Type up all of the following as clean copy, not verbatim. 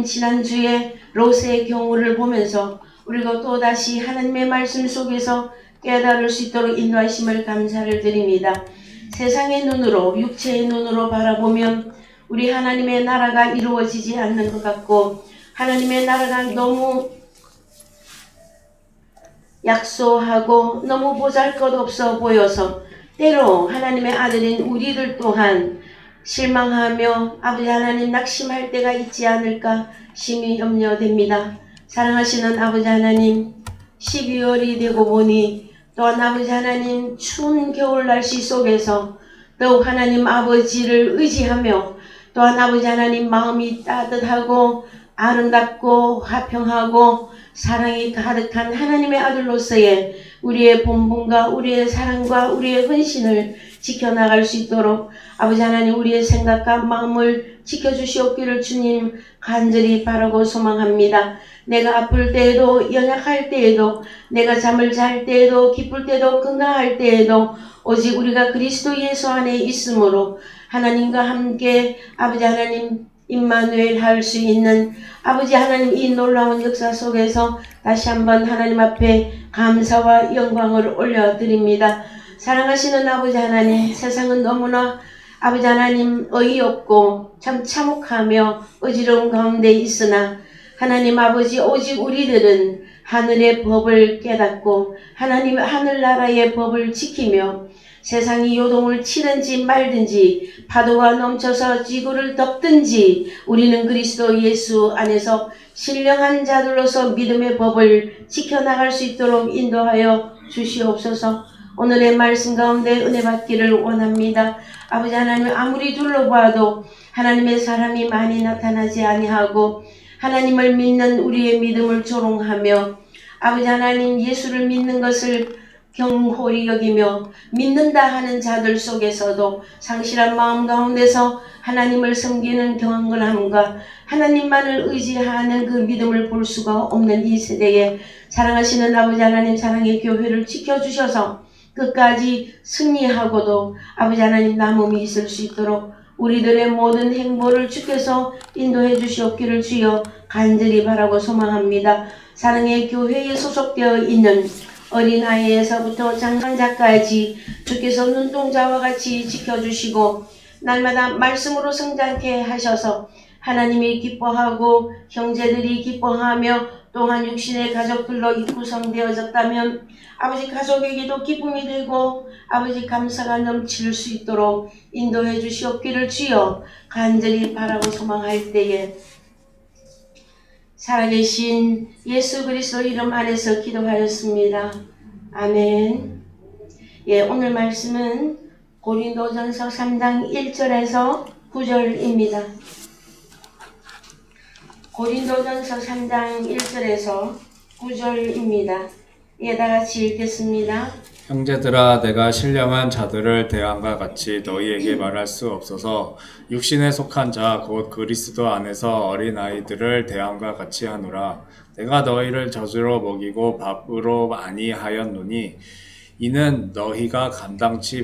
지난주에 롯의 경우를 보면서 우리가 또다시 하나님의 말씀 속에서 깨달을 수 있도록 인도하심을 감사를 드립니다. 세상의 눈으로, 육체의 눈으로 바라보면 우리 하나님의 나라가 이루어지지 않는 것 같고, 하나님의 나라가 너무 약소하고 너무 보잘것없어 보여서 때로 하나님의 아들인 우리들 또한 실망하며 아버지 하나님 낙심할 때가 있지 않을까 심히 염려됩니다. 사랑하시는 아버지 하나님, 12월이 되고 보니 또한 아버지 하나님 추운 겨울 날씨 속에서 더욱 하나님 아버지를 의지하며 또한 아버지 하나님 마음이 따뜻하고 아름답고 화평하고 사랑이 가득한 하나님의 아들로서의 우리의 본분과 우리의 사랑과 우리의 헌신을 지켜나갈 수 있도록 아버지 하나님 우리의 생각과 마음을 지켜주시옵기를 주님 간절히 바라고 소망합니다. 내가 아플 때에도 연약할 때에도 내가 잠을 잘 때에도 기쁠 때도 건강할 때에도 오직 우리가 그리스도 예수 안에 있으므로 하나님과 함께 아버지 하나님 임마누엘 할 수 있는 아버지 하나님 이 놀라운 역사 속에서 다시 한번 하나님 앞에 감사와 영광을 올려드립니다. 사랑하시는 아버지 하나님, 세상은 너무나 아버지 하나님 어이없고 참 참혹하며 어지러운 가운데 있으나 하나님 아버지 오직 우리들은 하늘의 법을 깨닫고 하나님 하늘나라의 법을 지키며 세상이 요동을 치든지 말든지 파도가 넘쳐서 지구를 덮든지 우리는 그리스도 예수 안에서 신령한 자들로서 믿음의 법을 지켜나갈 수 있도록 인도하여 주시옵소서. 오늘의 말씀 가운데 은혜 받기를 원합니다. 아버지 하나님 아무리 둘러봐도 하나님의 사람이 많이 나타나지 아니하고 하나님을 믿는 우리의 믿음을 조롱하며 아버지 하나님 예수를 믿는 것을 경홀히 여기며 믿는다 하는 자들 속에서도 상실한 마음 가운데서 하나님을 섬기는 경건함과 하나님만을 의지하는 그 믿음을 볼 수가 없는 이 세대에 사랑하시는 아버지 하나님 사랑의 교회를 지켜주셔서 끝까지 승리하고도 아버지 하나님 남음이 있을 수 있도록 우리들의 모든 행보를 주께서 인도해 주시옵기를 주여 간절히 바라고 소망합니다. 사랑의 교회에 소속되어 있는 어린아이에서부터 장자까지 주께서 눈동자와 같이 지켜주시고 날마다 말씀으로 성장케 하셔서 하나님이 기뻐하고 형제들이 기뻐하며 또한 육신의 가족들로 구성되어졌다면 아버지 가족에게도 기쁨이 되고 아버지 감사가 넘칠 수 있도록 인도해 주시옵기를 주여 간절히 바라고 소망할 때에 살아계신 예수 그리스도 이름 안에서 기도하였습니다. 아멘. 오늘 말씀은 고린도전서 3장 1절에서 9절입니다. 고린도전서 3장 1절에서 9절입니다. 다같이 읽겠습니다. 형제들아, 내가 신령한 자들을 대함과 같이 너희에게 말할 수 없어서 육신에 속한 자 곧 그리스도 안에서 어린아이들을 대함과 같이 하노라. 내가 너희를 젖으로 먹이고 밥으로 아니하였노니 이는 너희가 감당치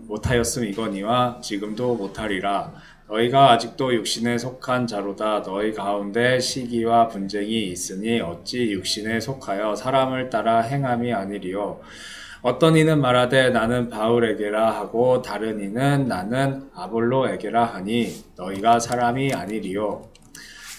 못하였음이거니와 지금도 못하리라. 너희가 아직도 육신에 속한 자로다. 너희 가운데 시기와 분쟁이 있으니 어찌 육신에 속하여 사람을 따라 행함이 아니리요. 어떤 이는 말하되 나는 바울에게라 하고 다른 이는 나는 아볼로에게라 하니 너희가 사람이 아니리요.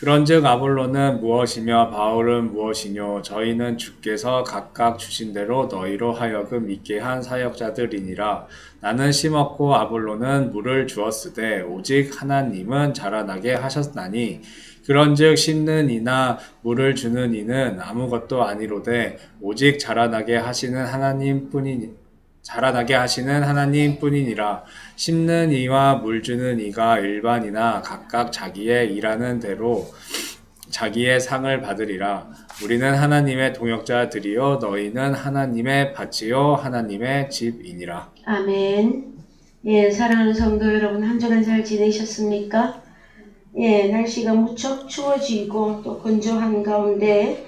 그런즉 아볼로는 무엇이며 바울은 무엇이뇨. 저희는 주께서 각각 주신 대로 너희로 하여금 있게 한 사역자들이니라. 나는 심었고 아볼로는 물을 주었으되 오직 하나님은 자라나게 하셨나니 그런즉 심는 이나 물을 주는 이는 아무것도 아니로되 오직 자라나게 하시는 하나님뿐이니라. 심는 이와 물 주는 이가 일반이나 각각 자기의 일하는 대로 자기의 상을 받으리라. 우리는 하나님의 동역자들이요 너희는 하나님의 밭이요 하나님의 집이니라. 아멘. 사랑하는 성도 여러분, 한 주간 잘 지내셨습니까? 날씨가 무척 추워지고 또 건조한 가운데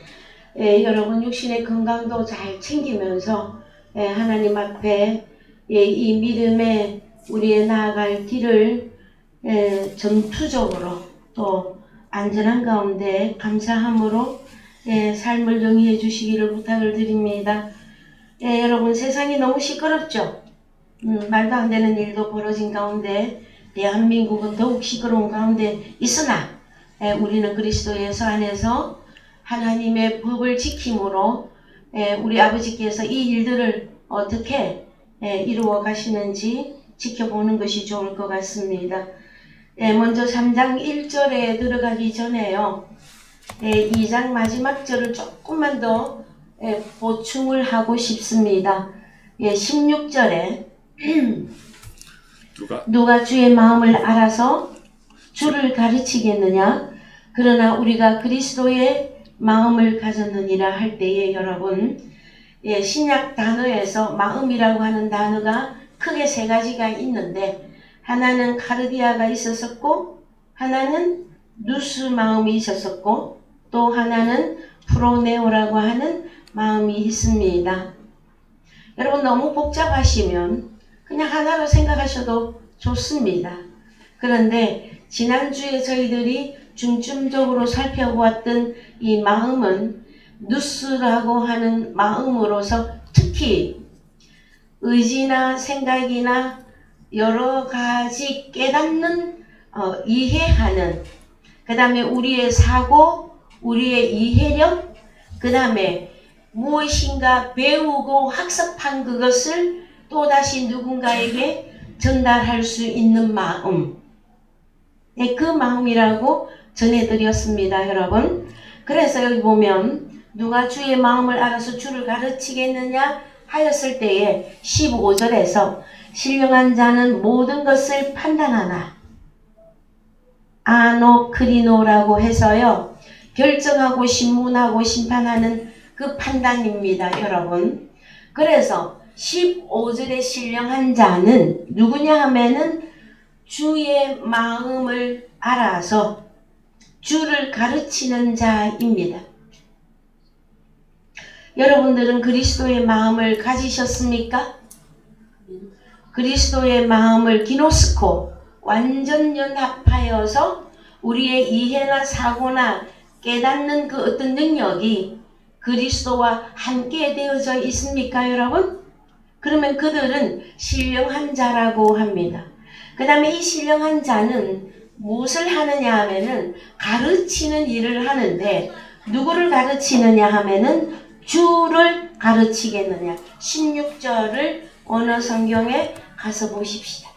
여러분 육신의 건강도 잘 챙기면서 하나님 앞에 이 믿음의 우리의 나아갈 길을 전투적으로 또 안전한 가운데 감사함으로 삶을 영위해 주시기를 부탁을 드립니다. 여러분 세상이 너무 시끄럽죠? 말도 안 되는 일도 벌어진 가운데 대한민국은 더욱 시끄러운 가운데 있으나 우리는 그리스도 예수 안에서 하나님의 법을 지킴으로 우리 아버지께서 이 일들을 어떻게 이루어 가시는지 지켜보는 것이 좋을 것 같습니다. 먼저 3장 1절에 들어가기 전에요. 2장 마지막 절을 조금만 더 보충을 하고 싶습니다. 16절에 누가 주의 마음을 알아서 주를 가르치겠느냐? 그러나 우리가 그리스도의 마음을 가졌느니라 할 때에 여러분, 신약 단어에서 마음이라고 하는 단어가 크게 세 가지가 있는데 하나는 카르디아가 있었었고 하나는 누스 마음이 있었었고 또 하나는 프로네오라고 하는 마음이 있습니다. 여러분 너무 복잡하시면 그냥 하나로 생각하셔도 좋습니다. 그런데 지난주에 저희들이 중점적으로 살펴보았던 이 마음은 누스라고 하는 마음으로서 특히 의지나 생각이나 여러 가지 깨닫는 이해하는 그 다음에 우리의 사고 우리의 이해력 그 다음에 무엇인가 배우고 학습한 그것을 또다시 누군가에게 전달할 수 있는 마음 그 마음이라고 전해드렸습니다. 여러분 그래서 여기 보면 누가 주의 마음을 알아서 주를 가르치겠느냐 하였을 때에 15절에서 신령한 자는 모든 것을 판단하나 아노크리노라고 해서요 결정하고 신문하고 심판하는 그 판단입니다. 여러분 그래서 15절의 신령한 자는 누구냐 하면은 주의 마음을 알아서 주를 가르치는 자입니다. 여러분들은 그리스도의 마음을 가지셨습니까? 그리스도의 마음을 기노스코 완전 연합하여서 우리의 이해나 사고나 깨닫는 그 어떤 능력이 그리스도와 함께 되어져 있습니까 여러분? 그러면 그들은 신령한 자라고 합니다. 그 다음에 이 신령한 자는 무엇을 하느냐 하면은 가르치는 일을 하는데 누구를 가르치느냐 하면은 주를 가르치겠느냐. 16절을 언어 성경에 가서 보십시다.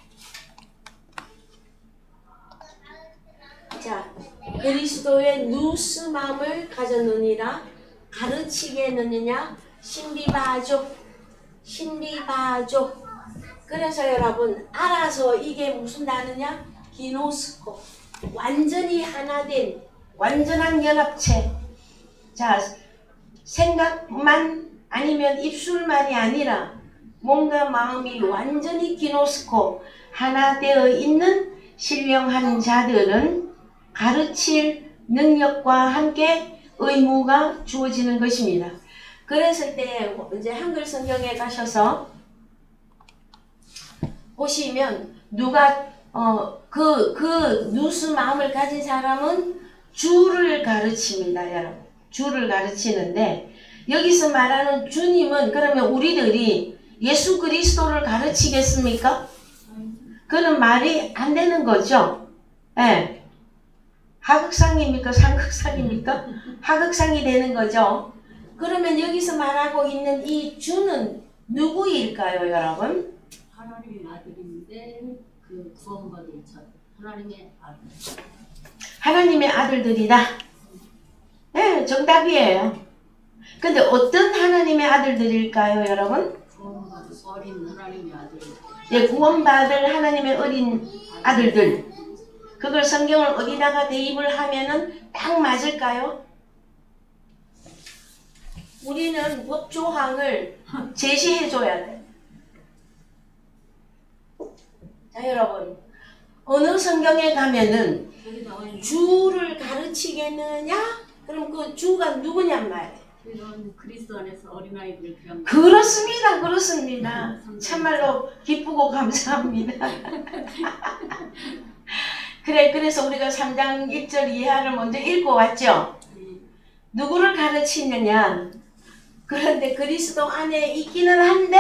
자, 그리스도의 누스 마음을 가졌느니라 가르치겠느냐 신비바족 그래서 여러분 알아서 이게 무슨 단어냐 기노스코 완전히 하나된 완전한 연합체 자 생각만 아니면 입술만이 아니라 몸과 마음이 완전히 기노스코 하나 되어 있는 신령한 자들은 가르칠 능력과 함께 의무가 주어지는 것입니다. 그랬을 때 이제 한글 성경에 가셔서 보시면 누가 그 누스 마음을 가진 사람은 주를 가르칩니다. 여러분 주를 가르치는데 여기서 말하는 주님은 그러면 우리들이 예수 그리스도를 가르치겠습니까? 그런 말이 안 되는 거죠. 예. 하극상입니까? 상극상입니까? 하극상이 되는 거죠. 그러면 여기서 말하고 있는 이 주는 누구일까요, 여러분? 하나님의 아들인데 그 구원받은 자 하나님의 아들. 하나님의 아들들이다. 네, 정답이에요. 근데 어떤 하나님의 아들들일까요, 여러분? 구원받은 어린 하나님의 아들. 네, 구원받을 하나님의 어린 아들들. 그걸 성경을 어디다가 대입을 하면은 딱 맞을까요? 우리는 법조항을 제시해줘야 돼. 자, 여러분. 어느 성경에 가면은 주를 가르치겠느냐? 그럼 그 주가 누구냔 말이에요. 이런 그리스도 안에서 어린아이들 그냥 그렇습니다. 그렇습니다. 참말로 기쁘고 감사합니다. 그래서 우리가 3장 1절 이하를 먼저 읽고 왔죠. 누구를 가르치느냐? 그런데 그리스도 안에 있기는 한데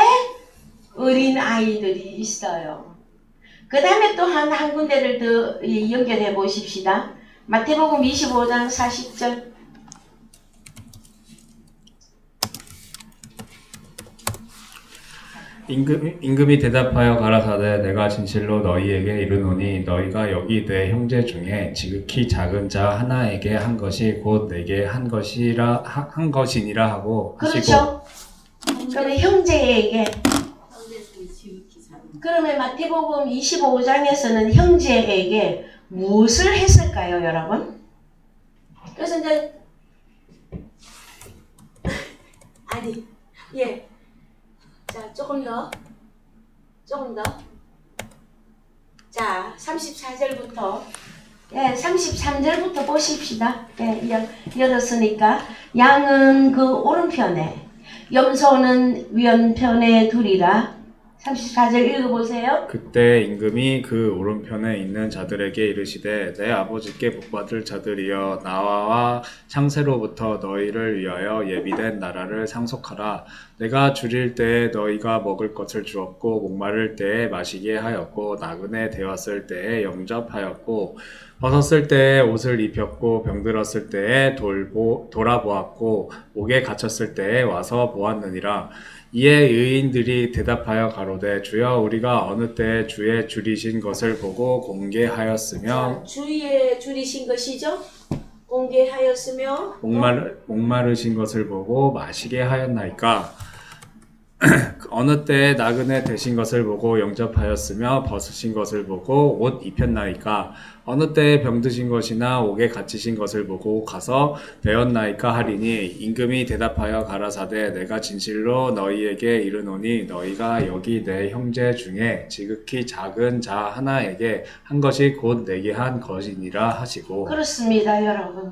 어린 아이들이 있어요. 그 다음에 또 한 군데를 더 연결해 보십시다. 마태복음 25장 40절. 임금이 대답하여 가라사대 내가 진실로 너희에게 이르노니 너희가 여기 내 형제 중에 지극히 작은 자 하나에게 한 것이 곧 내게 한 것이니라 하고 하시고. 그렇죠. 그러면 형제에게. 형제들이 지극히 작은. 그러면 마태복음 25장에서는 형제에게 무엇을 했을까요, 여러분? 그래서 이제 아니, 예. 자, 조금 더. 자, 34절부터. 예, 33절부터 보십시다. 예, 열었으니까. 양은 그 오른편에, 염소는 왼편에 두리라. 34절 읽어보세요. 그때 임금이 그 오른편에 있는 자들에게 이르시되 내 아버지께 복받을 자들이여 나와 창세로부터 너희를 위하여 예비된 나라를 상속하라. 내가 줄일 때에 너희가 먹을 것을 주었고 목마를 때에 마시게 하였고 나그네 되었을 때에 영접하였고 벗었을 때에 옷을 입혔고 병들었을 때에 돌아보았고 옥에 갇혔을 때에 와서 보았느니라. 이에 의인들이 대답하여 가로되 주여 우리가 어느 때에 주의 줄이신 것을 보고 공개하였으며 주의 줄이신 것이죠. 공개하였으며 목마르신 것을 보고 마시게 하였나이까. 어느 때에 나그네 되신 것을 보고 영접하였으며 벗으신 것을 보고 옷 입혔나이까. 어느 때에 병드신 것이나 옥에 갇히신 것을 보고 가서 배웠나이까 하리니 임금이 대답하여 가라사대 내가 진실로 너희에게 이르노니 너희가 여기 내 형제 중에 지극히 작은 자 하나에게 한 것이 곧 내게 한 것이니라 하시고. 그렇습니다, 여러분.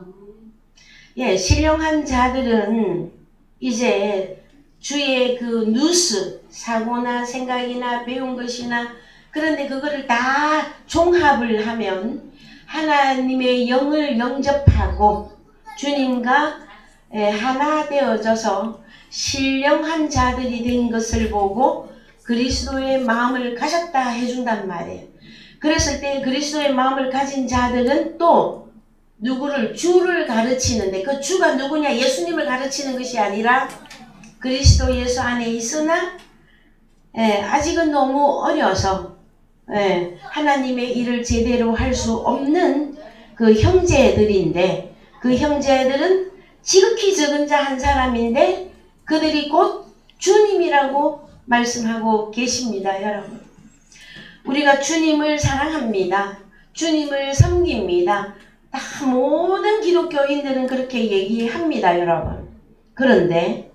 예, 신령한 자들은 이제 주의 그 뉴스, 사고나 생각이나 배운 것이나 그런데 그거를 다 종합을 하면 하나님의 영을 영접하고 주님과 하나 되어져서 신령한 자들이 된 것을 보고 그리스도의 마음을 가졌다 해준단 말이에요. 그랬을 때 그리스도의 마음을 가진 자들은 또 누구를? 주를 가르치는데 그 주가 누구냐? 예수님을 가르치는 것이 아니라 그리스도 예수 안에 있으나 아직은 너무 어려서 하나님의 일을 제대로 할 수 없는 그 형제들인데 그 형제들은 지극히 적은 자 한 사람인데 그들이 곧 주님이라고 말씀하고 계십니다, 여러분. 우리가 주님을 사랑합니다. 주님을 섬깁니다. 다 모든 기독교인들은 그렇게 얘기합니다, 여러분. 그런데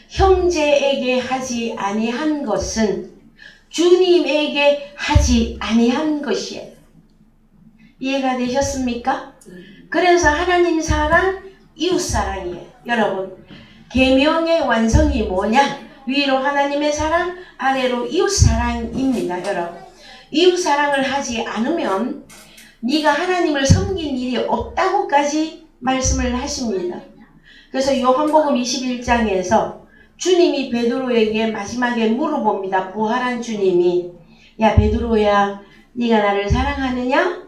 형제에게 하지 아니한 것은 주님에게 하지 아니한 것이에요. 이해가 되셨습니까? 그래서 하나님 사랑, 이웃 사랑이에요. 여러분, 계명의 완성이 뭐냐? 위로 하나님의 사랑, 아래로 이웃 사랑입니다, 여러분. 이웃 사랑을 하지 않으면 네가 하나님을 섬긴 일이 없다고까지 말씀을 하십니다. 그래서 요한복음 21장에서 주님이 베드로에게 마지막에 물어봅니다. 부활한 주님이 야 베드로야 네가 나를 사랑하느냐?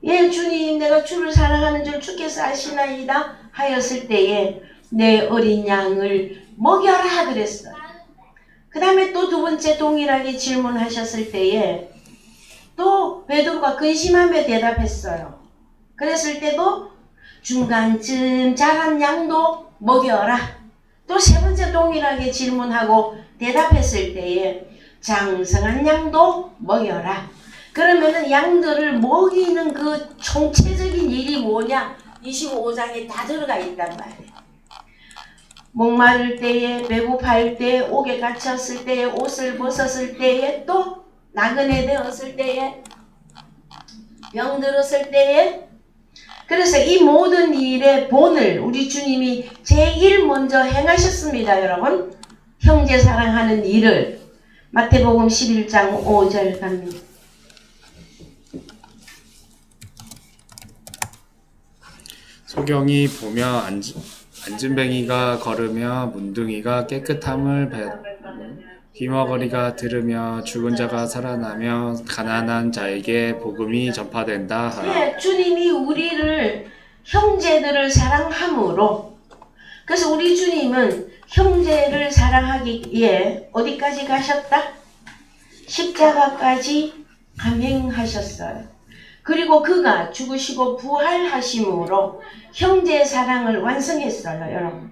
예 주님 내가 주를 사랑하는 줄 주께서 아시나이다 하였을 때에 내 어린 양을 먹여라 그랬어요. 그 다음에 또 두 번째 동일하게 질문하셨을 때에 또 베드로가 근심하며 대답했어요. 그랬을 때도 중간쯤 자란 양도 먹여라. 또 세 번째 동일하게 질문하고 대답했을 때에 장성한 양도 먹여라. 그러면은 양들을 먹이는 그 총체적인 일이 뭐냐? 25장에 다 들어가 있단 말이에요. 목마를 때에, 배고파할 때에, 옥에 갇혔을 때에, 옷을 벗었을 때에, 또 나그네 되었을 때에, 병들었을 때에. 그래서 이 모든 일의 본을 우리 주님이 제일 먼저 행하셨습니다, 여러분. 형제 사랑하는 일을. 마태복음 11장 5절 갑니다. 소경이 보며 앉은뱅이가 걸으며 문둥이가 깨끗함을 귀머거리가 들으며 죽은 자가 살아나며 가난한 자에게 복음이 전파된다 하라. 네, 주님이 우리를 형제들을 사랑함으로, 그래서 우리 주님은 형제를 사랑하기에 어디까지 가셨다? 십자가까지 감행하셨어요. 그리고 그가 죽으시고 부활하심으로 형제의 사랑을 완성했어요, 여러분.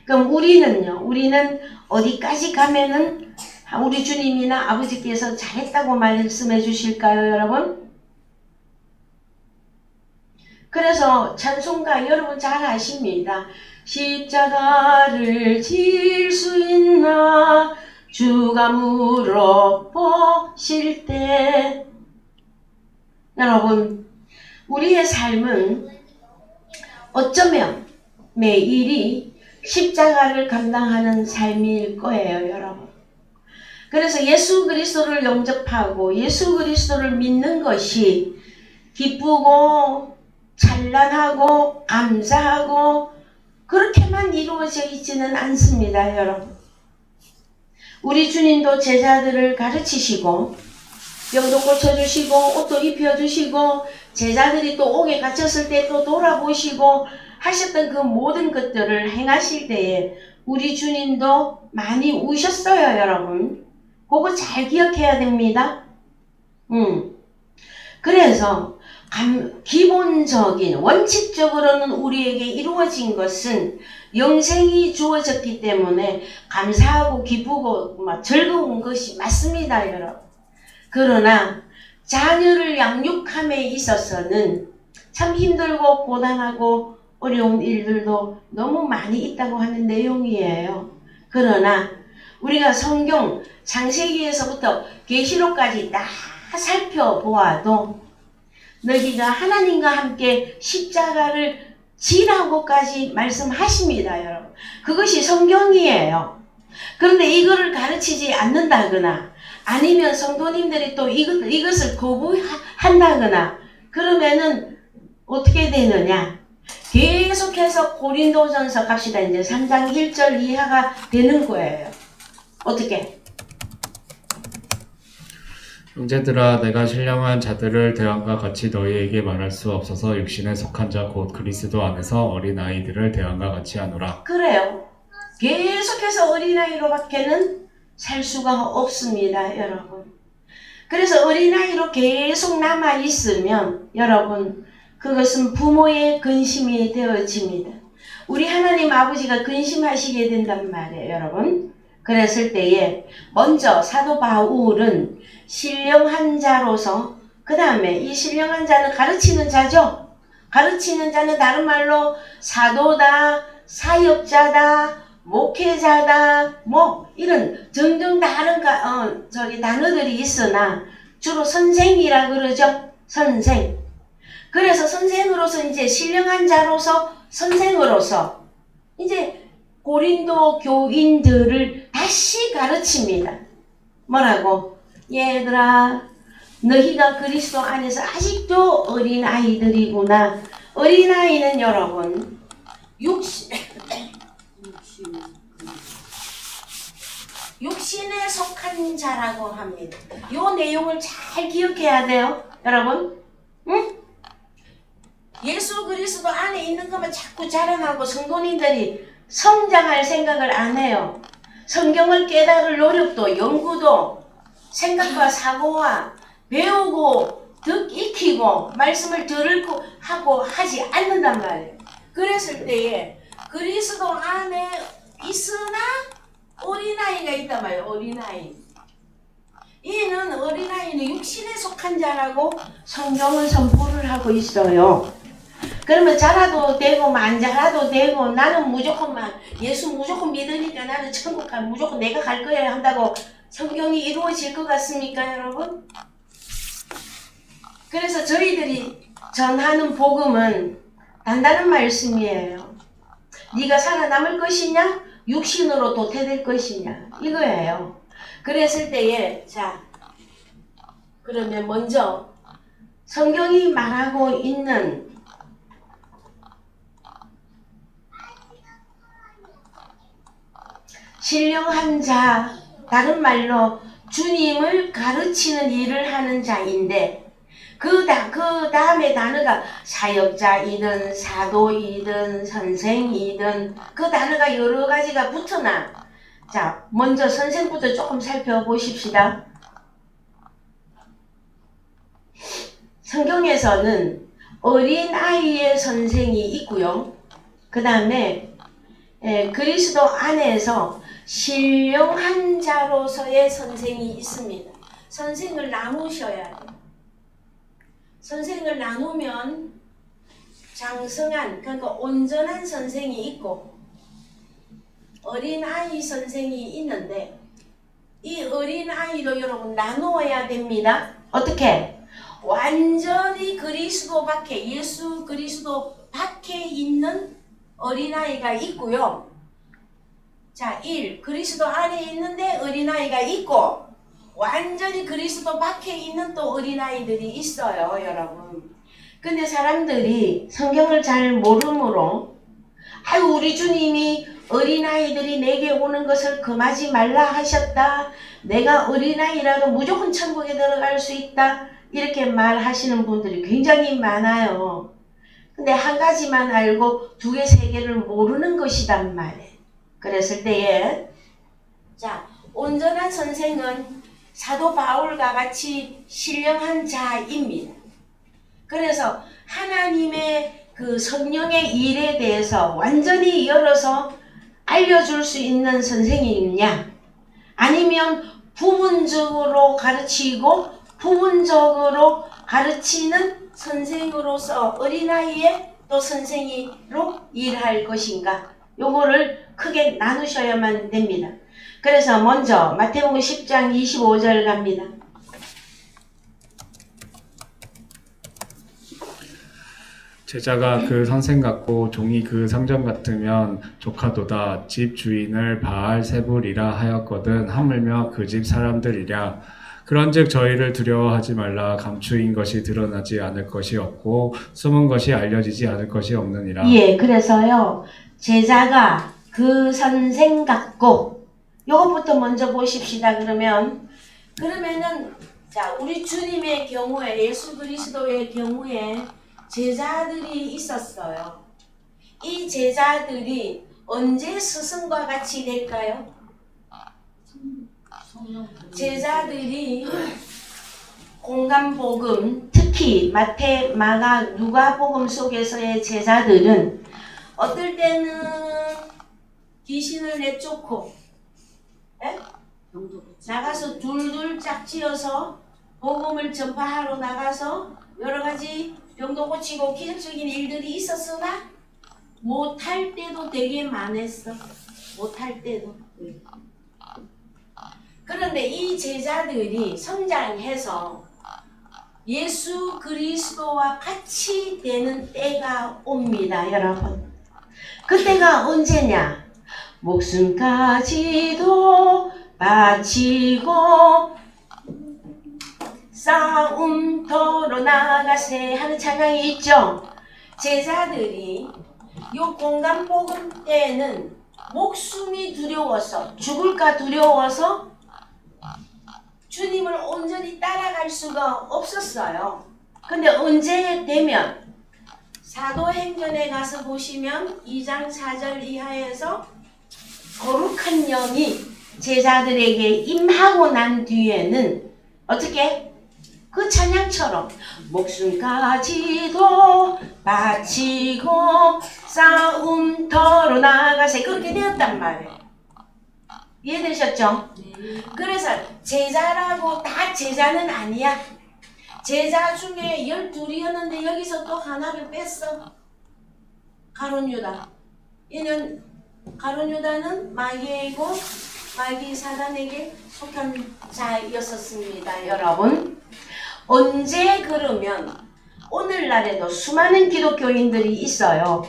그럼 우리는 어디까지 가면은 우리 주님이나 아버지께서 잘했다고 말씀해 주실까요, 여러분? 그래서 찬송가 여러분 잘 아십니다. 십자가를 질 수 있나 주가 물어보실 때. 여러분, 우리의 삶은 어쩌면 매일이 십자가를 감당하는 삶일 거예요, 여러분. 그래서 예수 그리스도를 영접하고 예수 그리스도를 믿는 것이 기쁘고 찬란하고 감사하고 그렇게만 이루어져 있지는 않습니다, 여러분. 우리 주님도 제자들을 가르치시고 병도 고쳐주시고 옷도 입혀주시고 제자들이 또 옥에 갇혔을 때 또 돌아보시고 하셨던 그 모든 것들을 행하실 때에 우리 주님도 많이 우셨어요, 여러분. 그거 잘 기억해야 됩니다. 그래서 기본적인 원칙적으로는 우리에게 이루어진 것은 영생이 주어졌기 때문에 감사하고 기쁘고 막 즐거운 것이 맞습니다, 여러분. 그러나 자녀를 양육함에 있어서는 참 힘들고 고단하고 어려운 일들도 너무 많이 있다고 하는 내용이에요. 그러나 우리가 성경 창세기에서부터 계시록까지 다 살펴보아도 너희가 하나님과 함께 십자가를 지라고까지 말씀하십니다, 여러분. 그것이 성경이에요. 그런데 이거를 가르치지 않는다거나 아니면 성도님들이 또 이것을 거부한다거나 그러면은 어떻게 되느냐? 계속해서 고린도전서 갑시다. 이제 3장 1절 이하가 되는 거예요. 어떻게? 형제들아, 내가 신령한 자들을 대왕과 같이 너희에게 말할 수 없어서 육신에 속한 자 곧 그리스도 안에서 어린아이들을 대왕과 같이 하노라. 그래요. 계속해서 어린아이로밖에는 살 수가 없습니다, 여러분. 그래서 어린아이로 계속 남아있으면 여러분 그것은 부모의 근심이 되어집니다. 우리 하나님 아버지가 근심하시게 된단 말이에요, 여러분. 그랬을 때에 먼저 사도 바울은 신령한 자로서 그 다음에 이 신령한 자는 가르치는 자죠. 가르치는 자는 다른 말로 사도다, 사역자다, 목회자다, 뭐 이런 등등 다른 단어들이 있으나 주로 선생이라 그러죠. 선생. 그래서 선생으로서 이제 신령한 자로서 선생으로서 이제 고린도 교인들을 다시 가르칩니다. 뭐라고? 얘들아, 너희가 그리스도 안에서 아직도 어린아이들이구나. 어린아이는 여러분 육신에 속한 자라고 합니다. 이 내용을 잘 기억해야 돼요, 여러분. 응? 예수 그리스도 안에 있는 것만 자꾸 자랑하고 성도님들이 성장할 생각을 안 해요. 성경을 깨달을 노력도 연구도 생각과 사고와 배우고 익히고 말씀을 들고 하고 하지 않는단 말이에요. 그랬을 때에 그리스도 안에 있으나 어린아이가 있단 말이에요. 어린아이. 이는 어린아이는 육신에 속한 자라고 성경은 선포를 하고 있어요. 그러면 자라도 되고 안 자라도 되고 나는 무조건만 예수 무조건 믿으니까 나는 천국 가 무조건 내가 갈 거야 한다고 성경이 이루어질 것 같습니까, 여러분? 그래서 저희들이 전하는 복음은 단단한 말씀이에요. 네가 살아남을 것이냐? 육신으로 도태될 것이냐? 이거예요. 그랬을 때에 자 그러면 먼저 성경이 말하고 있는 신령한 자, 다른 말로 주님을 가르치는 일을 하는 자인데 그 다음에 단어가 사역자이든 사도이든 선생이든 그 단어가 여러 가지가 붙어나. 자, 먼저 선생부터 조금 살펴보십시다. 성경에서는 어린아이의 선생이 있고요. 그 다음에 그리스도 안에서 신령한 자로서의 선생이 있습니다. 선생을 나누셔야 돼요. 선생을 나누면 장성한, 그러니까 온전한 선생이 있고 어린아이 선생이 있는데 이 어린아이도 여러분 나누어야 됩니다. 어떻게? 완전히 그리스도 밖에, 예수 그리스도 밖에 있는 어린아이가 있고요. 자, 1. 그리스도 안에 있는데 어린아이가 있고 완전히 그리스도 밖에 있는 또 어린아이들이 있어요, 여러분. 근데 사람들이 성경을 잘 모르므로 아유, 우리 주님이 어린아이들이 내게 오는 것을 금하지 말라 하셨다. 내가 어린아이라도 무조건 천국에 들어갈 수 있다. 이렇게 말하시는 분들이 굉장히 많아요. 근데 한 가지만 알고 두 개, 세 개를 모르는 것이단 말이에요. 그랬을 때에 자, 온전한 선생은 사도 바울과 같이 신령한 자입니다. 그래서 하나님의 그 성령의 일에 대해서 완전히 열어서 알려줄 수 있는 선생이냐, 아니면 부분적으로 가르치고 부분적으로 가르치는 선생으로서 어린아이의 또 선생으로 일할 것인가, 요거를 크게 나누셔야만 됩니다. 그래서 먼저 마태복음 10장 25절 갑니다. 제자가 그 선생 같고 종이 그 상점 같으면 조카도다. 집 주인을 바알세불이라 하였거든 하물며 그 집 사람들이랴. 그런즉 저희를 두려워하지 말라. 감추인 것이 드러나지 않을 것이 없고 숨은 것이 알려지지 않을 것이 없느니라. 예, 그래서요, 제자가 그 선생 같고, 요것부터 먼저 보십시다. 그러면은 자, 우리 주님의 경우에, 예수 그리스도의 경우에 제자들이 있었어요. 이 제자들이 언제 스승과 같이 될까요? 제자들이 공간복음, 특히 마태, 마가, 누가복음 속에서의 제자들은 어떨 때는 귀신을 내쫓고 나가서 둘둘 짝지어서 복음을 전파하러 나가서 여러 가지 병도 고치고 기적적인 일들이 있었으나 못할 때도 되게 많았어. 못할 때도. 그런데 이 제자들이 성장해서 예수 그리스도와 같이 되는 때가 옵니다, 여러분. 그때가 언제냐? 목숨까지도 바치고 싸움터로 나가세 하는 찬양이 있죠. 제자들이 요 공간복음 때는 목숨이 두려워서, 죽을까 두려워서 주님을 온전히 따라갈 수가 없었어요. 근데 언제 되면 사도행전에 가서 보시면 2장 4절 이하에서 거룩한 영이 제자들에게 임하고 난 뒤에는 어떻게? 그 찬양처럼 목숨까지도 바치고 싸움터로 나가세, 그렇게 되었단 말이에요. 이해되셨죠? 그래서 제자라고 다 제자는 아니야. 제자 중에 12이었는데 여기서 또 하나를 뺐어. 가룟 유다. 얘는 가룟 유다는 마귀이고 마귀 사단에게 속한 자였었습니다, 여러분. 언제 그러면 오늘날에도 수많은 기독교인들이 있어요.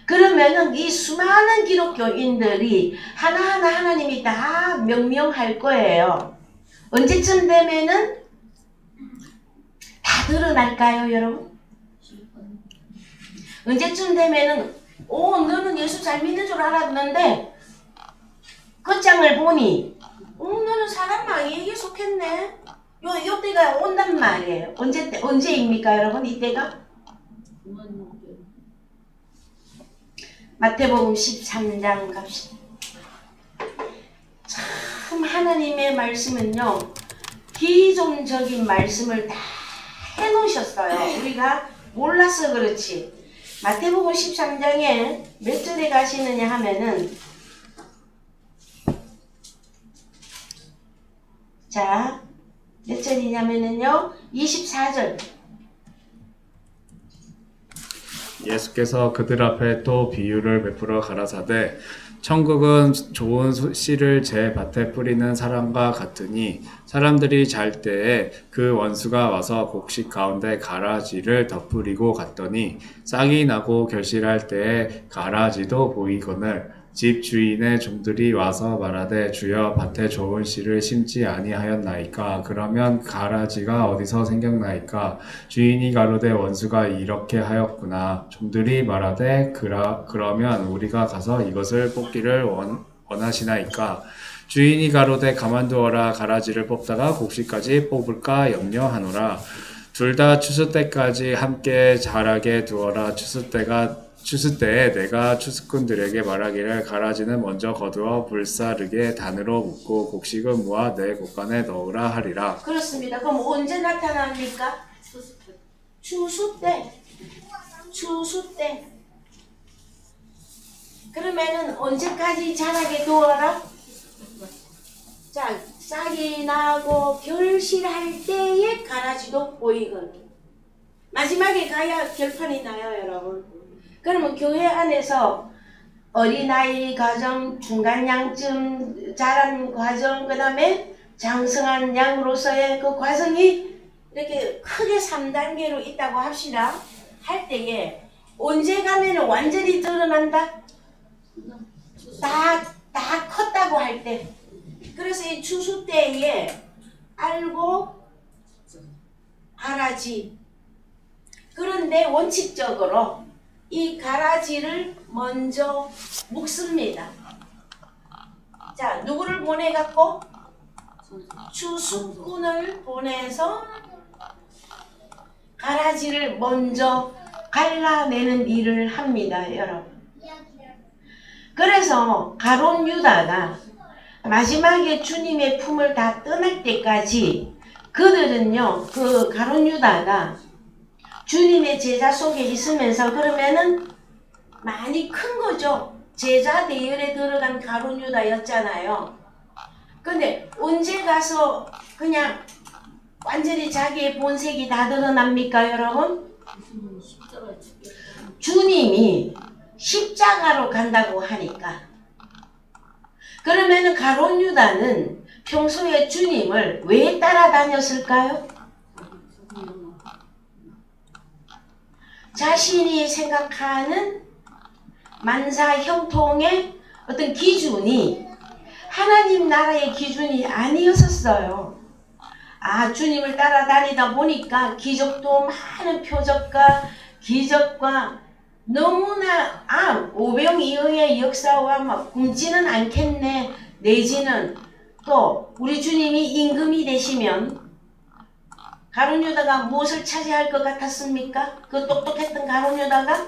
그러면은 이 수많은 기독교인들이 하나하나 하나님이 다 명명할 거예요. 언제쯤 되면은 다 드러날까요, 여러분? 언제쯤 되면은 너는 예수 잘 믿는 줄 알았는데 끝장을 보니 너는 사람 마귀에게 속했네. 요 때가 온단 말이에요. 언제입니까 여러분? 이때가? 마태복음 13장 갑시다. 참 하나님의 말씀은요, 기존적인 말씀을 다 해놓으셨어요. 우리가 몰라서 그렇지. 마태복음 13장에 몇 절에 가시느냐 하면은, 자, 몇 절이냐면은요, 24절. 예수께서 그들 앞에 또 비유를 베풀어 가라사대 천국은 좋은 씨를 제 밭에 뿌리는 사람과 같으니 사람들이 잘 때에 그 원수가 와서 곡식 가운데 가라지를 덧뿌리고 갔더니 싹이 나고 결실할 때에 가라지도 보이거늘 집 주인의 종들이 와서 말하되 주여 밭에 좋은 씨를 심지 아니하였나이까. 그러면 가라지가 어디서 생겼나이까. 주인이 가로되 원수가 이렇게 하였구나. 종들이 말하되 그러면 우리가 가서 이것을 뽑기를 원하시나이까. 주인이 가로되 가만두어라. 가라지를 뽑다가 곡식까지 뽑을까 염려하노라. 둘 다 추수 때까지 함께 자라게 두어라. 추수 때에 내가 추수꾼들에게 말하기를 가라지는 먼저 거두어 불사르게 단으로 묶고 곡식은 모아 내 곳간에 넣으라 하리라. 그렇습니다. 그럼 언제 나타납니까? 추수 때. 추수 때. 그러면은 언제까지 자라게 두어라? 자, 싹이 나고 결실할 때에 가라지도 보이거든. 마지막에 가야 결판이 나요, 여러분. 그러면 교회 안에서 어린아이 과정, 중간 양쯤 자란 과정, 그 다음에 장성한 양으로서의 그 과정이 이렇게 크게 3단계로 있다고 합시다. 할 때에 언제 가면 완전히 드러난다? 다 컸다고 할 때. 그래서 이 추수 때에 알고 가라지. 그런데 원칙적으로 이 가라지를 먼저 묶습니다. 자, 누구를 보내갖고? 추수꾼을 보내서 가라지를 먼저 갈라내는 일을 합니다, 여러분. 그래서 가룟 유다가 마지막에 주님의 품을 다 떠날 때까지 그들은요, 그 가룟 유다가 주님의 제자 속에 있으면서 그러면은 많이 큰 거죠. 제자 대열에 들어간 가룟 유다였잖아요. 근데 언제 가서 그냥 완전히 자기의 본색이 다 드러납니까, 여러분? 주님이 십자가로 간다고 하니까. 그러면은 가룟 유다는 평소에 주님을 왜 따라다녔을까요? 자신이 생각하는 만사 형통의 어떤 기준이 하나님 나라의 기준이 아니었었어요. 아, 주님을 따라다니다 보니까 기적도 많은 표적과 기적과 너무나 오병이어의 역사와 막 굶지는 않겠네. 내지는 또 우리 주님이 임금이 되시면 가룟 유다가 무엇을 차지할 것 같았습니까? 그 똑똑했던 가룟 유다가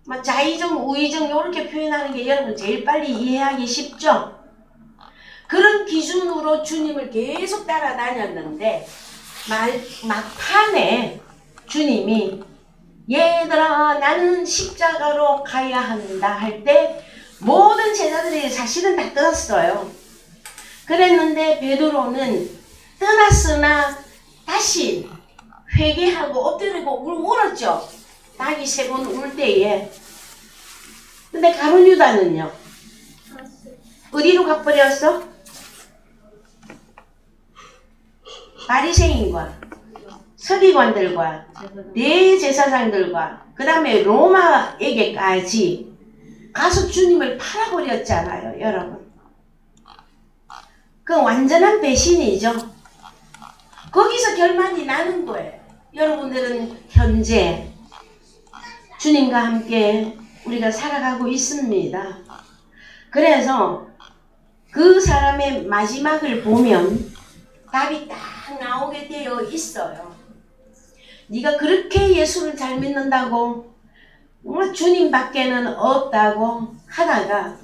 막 자의정, 우의정 이렇게 표현하는 게 여러분 제일 빨리 이해하기 쉽죠? 그런 기준으로 주님을 계속 따라다녔는데 막판에 주님이 얘들아 나는 십자가로 가야 한다 할 때 모든 제자들이 사실은 다 떠났어요. 그랬는데 베드로는 떠났으나 다시 회개하고 엎드리고 울었죠. 닭이 3번 울 때에. 근데 가룟 유다는요. 어디로 가버렸어? 바리새인과 서기관들과 대제사장들과 그 다음에 로마에게까지 가서 주님을 팔아버렸잖아요, 여러분. 그 완전한 배신이죠. 거기서 결말이 나는 거예요. 여러분들은 현재 주님과 함께 우리가 살아가고 있습니다. 그래서 그 사람의 마지막을 보면 답이 딱 나오게 되어 있어요. 네가 그렇게 예수를 잘 믿는다고 정말 주님밖에는 없다고 하다가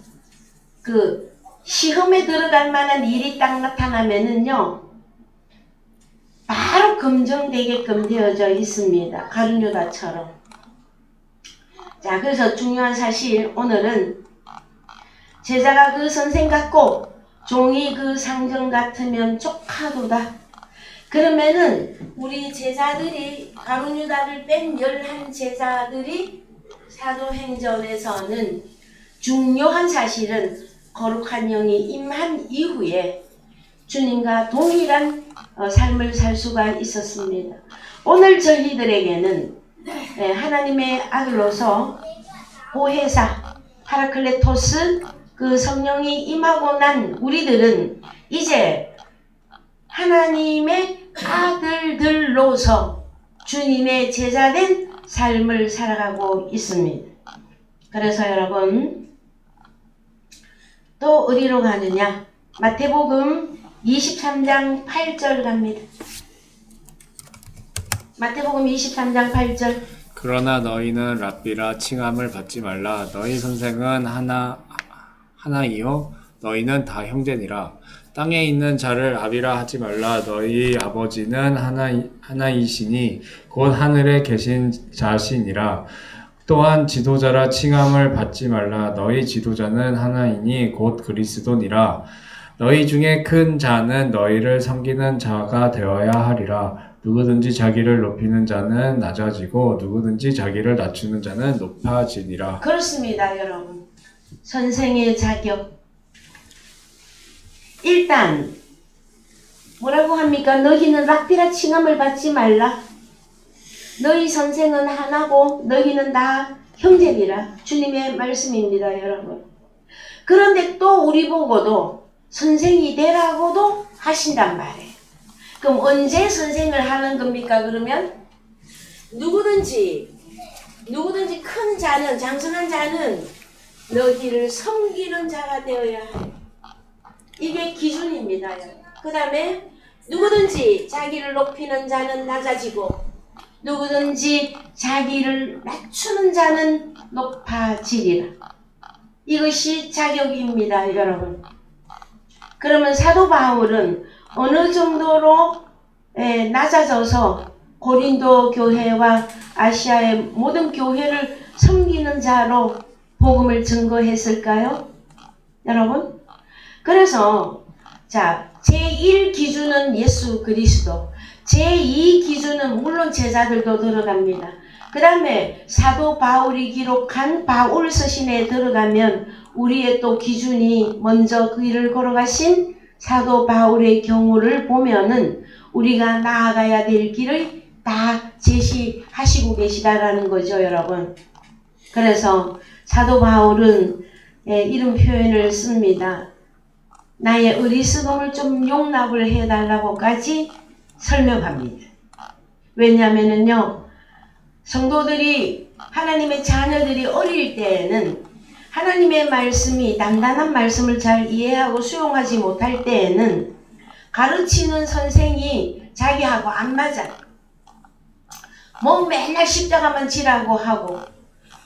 그 시험에 들어갈 만한 일이 딱 나타나면은요 바로 검증되게끔 되어져 있습니다. 가룟유다처럼. 자, 그래서 중요한 사실 오늘은 제자가 그 선생 같고 종이 그 상정 같으면 족하도다. 그러면은 우리 제자들이 가룟유다를 뺀 11제자들이 사도행전에서는 중요한 사실은 거룩한 영이 임한 이후에 주님과 동일한 삶을 살 수가 있었습니다. 오늘 저희들에게는 하나님의 아들로서 보혜사 파라클레토스 그 성령이 임하고 난 우리들은 이제 하나님의 아들들로서 주님의 제자된 삶을 살아가고 있습니다. 그래서 여러분 또 어디로 가느냐? 마태복음 23장 8절 갑니다. 마태복음 23장 8절. 그러나 너희는 랍비라 칭함을 받지 말라. 너희 선생은 하나이요 너희는 다 형제니라. 땅에 있는 자를 아비라 하지 말라. 너희 아버지는 하나이시니 곧 하늘에 계신 자시니라. 또한 지도자라 칭함을 받지 말라. 너희 지도자는 하나이니 곧 그리스도니라. 너희 중에 큰 자는 너희를 섬기는 자가 되어야 하리라. 누구든지 자기를 높이는 자는 낮아지고 누구든지 자기를 낮추는 자는 높아지니라. 그렇습니다, 여러분. 선생의 자격. 일단 뭐라고 합니까? 너희는 랍비라 칭함을 받지 말라. 너희 선생은 하나고 너희는 다 형제니라. 주님의 말씀입니다, 여러분. 그런데 또 우리 보고도 선생이 되라고도 하신단 말이에요. 그럼 언제 선생을 하는 겁니까? 그러면 누구든지 큰 자는, 장성한 자는 너희를 섬기는 자가 되어야 해요. 이게 기준입니다. 그 다음에 누구든지 자기를 높이는 자는 낮아지고 누구든지 자기를 낮추는 자는 높아지리라. 이것이 자격입니다, 여러분. 그러면 사도 바울은 어느 정도로 낮아져서 고린도 교회와 아시아의 모든 교회를 섬기는 자로 복음을 증거했을까요? 여러분? 그래서 자, 제1 기준은 예수 그리스도, 제2 기준은 물론 제자들도 들어갑니다. 그 다음에 사도 바울이 기록한 바울 서신에 들어가면 우리의 또 기준이 먼저 그 길을 걸어가신 사도 바울의 경우를 보면은 우리가 나아가야 될 길을 다 제시하시고 계시다라는 거죠, 여러분. 그래서 사도 바울은 이런 표현을 씁니다. 나의 어리석음을 좀 용납을 해달라고까지 설명합니다. 왜냐하면요, 성도들이, 하나님의 자녀들이 어릴 때에는 하나님의 말씀이, 단단한 말씀을 잘 이해하고 수용하지 못할 때에는 가르치는 선생이 자기하고 안 맞아. 뭐 맨날 십자가만 지라고 하고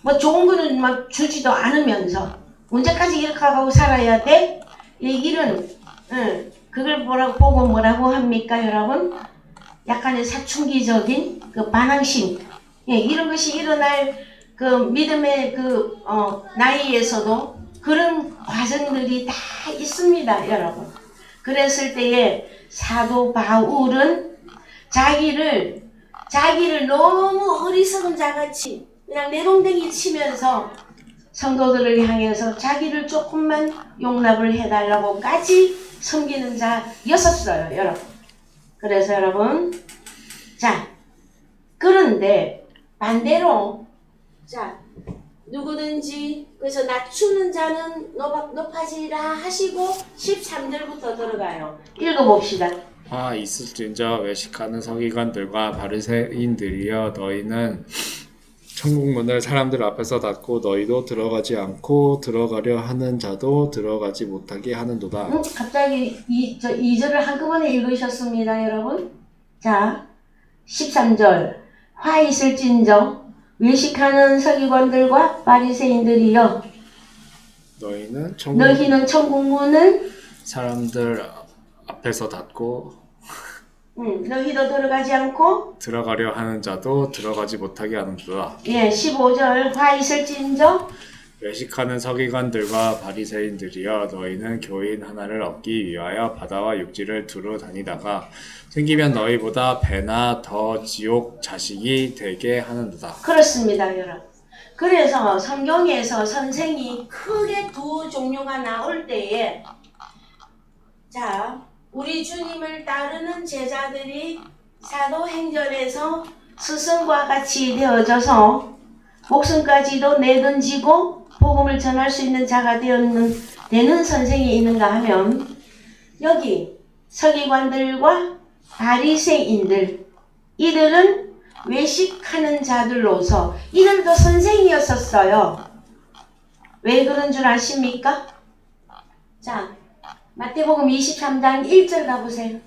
뭐 좋은 거는 막 주지도 않으면서 언제까지 이렇게 하고 살아야 돼? 이 길은 그걸 보고 뭐라고 합니까, 여러분? 약간의 사춘기적인 그 반항심, 이런 것이 일어날 그 믿음의 그 나이에서도 그런 과정들이 다 있습니다, 여러분. 그랬을 때에 사도 바울은 자기를 너무 어리석은 자같이 그냥 내동댕이 치면서 성도들을 향해서 자기를 조금만 용납을 해달라고까지 섬기는 자였었어요, 여러분. 그래서 여러분, 자, 그런데 반대로, 자, 누구든지 그래서 낮추는 자는 높아지라 하시고 13절부터 들어가요. 읽어봅시다. 있을진저 외식하는 서기관들과 바리새인들이여, 너희는 천국문을 사람들 앞에서 닫고 너희도 들어가지 않고 들어가려 하는 자도 들어가지 못하게 하는도다. 갑자기 2절을 한꺼번에 읽으셨습니다, 여러분. 자, 13절. 화 있을진저 외식하는 서기관들과 바리새인들이여 너희는 천국문을 사람들 앞에서 닫고 너희도 들어가지 않고 들어가려 하는 자도 들어가지 못하게 하는도다. 15절. 화 있을진저 외식하는 서기관들과 바리새인들이여 너희는 교인 하나를 얻기 위하여 바다와 육지를 두루 다니다가 생기면 너희보다 배나 더 지옥 자식이 되게 하는도다. 그렇습니다, 여러분. 그래서 성경에서 선생이 크게 두 종류가 나올 때에 자, 우리 주님을 따르는 제자들이 사도행전에서 스승과 같이 되어져서 목숨까지도 내던지고 복음을 전할 수 있는 자가 되는 선생이 있는가 하면 여기 서기관들과 바리새인들 이들은 외식하는 자들로서 이들도 선생이었었어요. 왜 그런 줄 아십니까? 자, 마태복음 23장 1절 가보세요.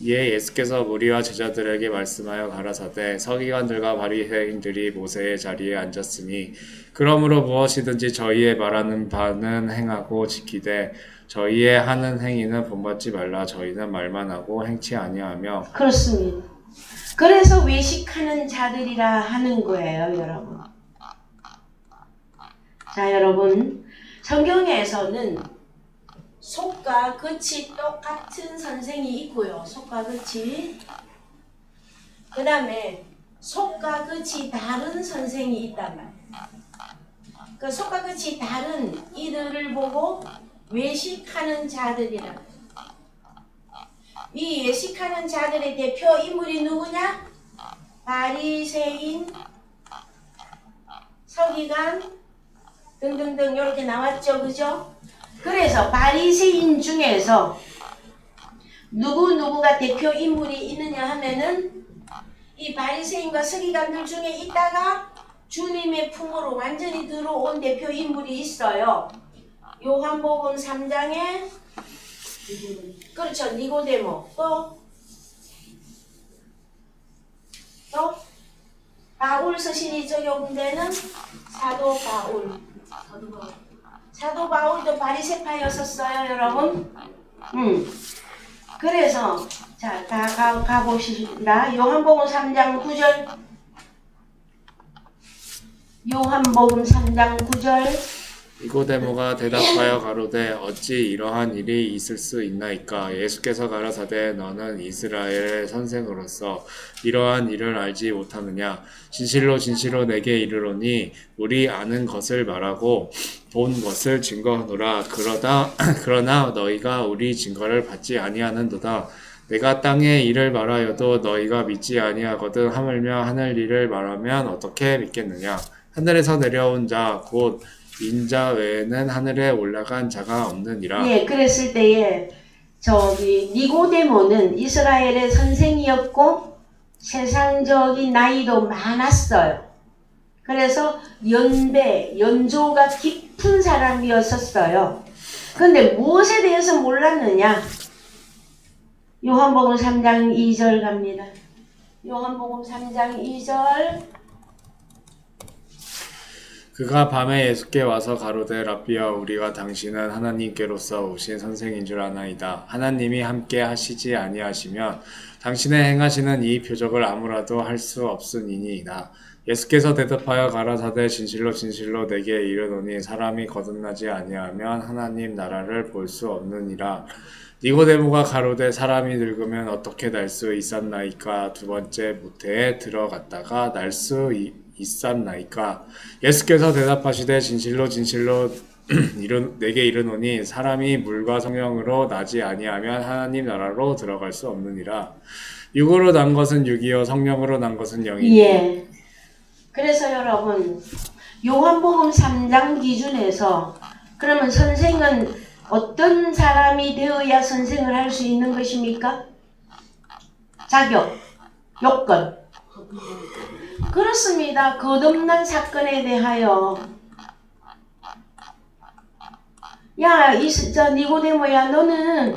이에 예수께서 무리와 제자들에게 말씀하여 가라사대 서기관들과 바리새인들이 모세의 자리에 앉았으니 그러므로 무엇이든지 저희의 말하는 바는 행하고 지키되 저희의 하는 행위는 본받지 말라. 저희는 말만 하고 행치 아니하며. 그렇습니다. 그래서 외식하는 자들이라 하는 거예요, 여러분. 자, 여러분, 성경에서는 속과 끝이 똑같은 선생이 있고요. 속과 끝이. 그 다음에 속과 끝이 다른 선생이 있단 말이에요. 그 속과 끝이 다른 이들을 보고 외식하는 자들이라. 이 외식하는 자들의 대표 인물이 누구냐? 바리새인, 서기관 등등등 이렇게 나왔죠, 그죠? 그래서 바리새인 중에서 누구가 대표 인물이 있느냐 하면은 이 바리새인과 서기관들 중에 있다가 주님의 품으로 완전히 들어온 대표 인물이 있어요. 요한복음 3장에 그렇죠, 니고데모. 또 바울 서신이 적용되는 사도 바울. 사도 바울도 바리새파였었어요, 여러분. 그래서 자, 다 가보시다. 요한복음 3장 9절. 요한복음 3장 9절. 니고데모가 대답하여 가로되 어찌 이러한 일이 있을 수 있나이까. 예수께서 가라사대 너는 이스라엘의 선생으로서 이러한 일을 알지 못하느냐. 진실로 진실로 내게 이르노니 우리 아는 것을 말하고 본 것을 증거하노라. 그러나 너희가 우리 증거를 받지 아니하는도다. 내가 땅의 일을 말하여도 너희가 믿지 아니하거든. 하물며 하늘 일을 말하면 어떻게 믿겠느냐. 하늘에서 내려온 자 곧 인자 외에는 하늘에 올라간 자가 없느니라. 예, 그랬을 때에 니고데모는 이스라엘의 선생이었고 세상적인 나이도 많았어요. 그래서 연조가 깊은 사람이었었어요. 근데 무엇에 대해서 몰랐느냐? 요한복음 3장 2절 갑니다. 요한복음 3장 2절. 그가 밤에 예수께 와서 가로되 랍비여 우리가 당신은 하나님께로서 오신 선생인 줄 아나이다. 하나님이 함께 하시지 아니하시면 당신의 행하시는 이 표적을 아무라도 할 수 없으니이다. 예수께서 대답하여 가라사대 진실로 진실로 내게 이르노니 사람이 거듭나지 아니하면 하나님 나라를 볼 수 없느니라. 니고데모가 가로되 사람이 늙으면 어떻게 날 수 있었나이까. 두 번째 모태에 들어갔다가 날 수 있었나이까. 예수께서 대답하시되 진실로 진실로 내게 이르노니 사람이 물과 성령으로 나지 아니하면 하나님 나라로 들어갈 수 없느니라. 육으로 난 것은 육이요 성령으로 난 것은 영이니. 예. 그래서 여러분 요한복음 3장 기준에서 그러면 선생은 어떤 사람이 되어야 선생을 할 수 있는 것입니까? 자격, 요건. 그렇습니다. 거듭난 사건에 대하여 야, 니고데모야, 너는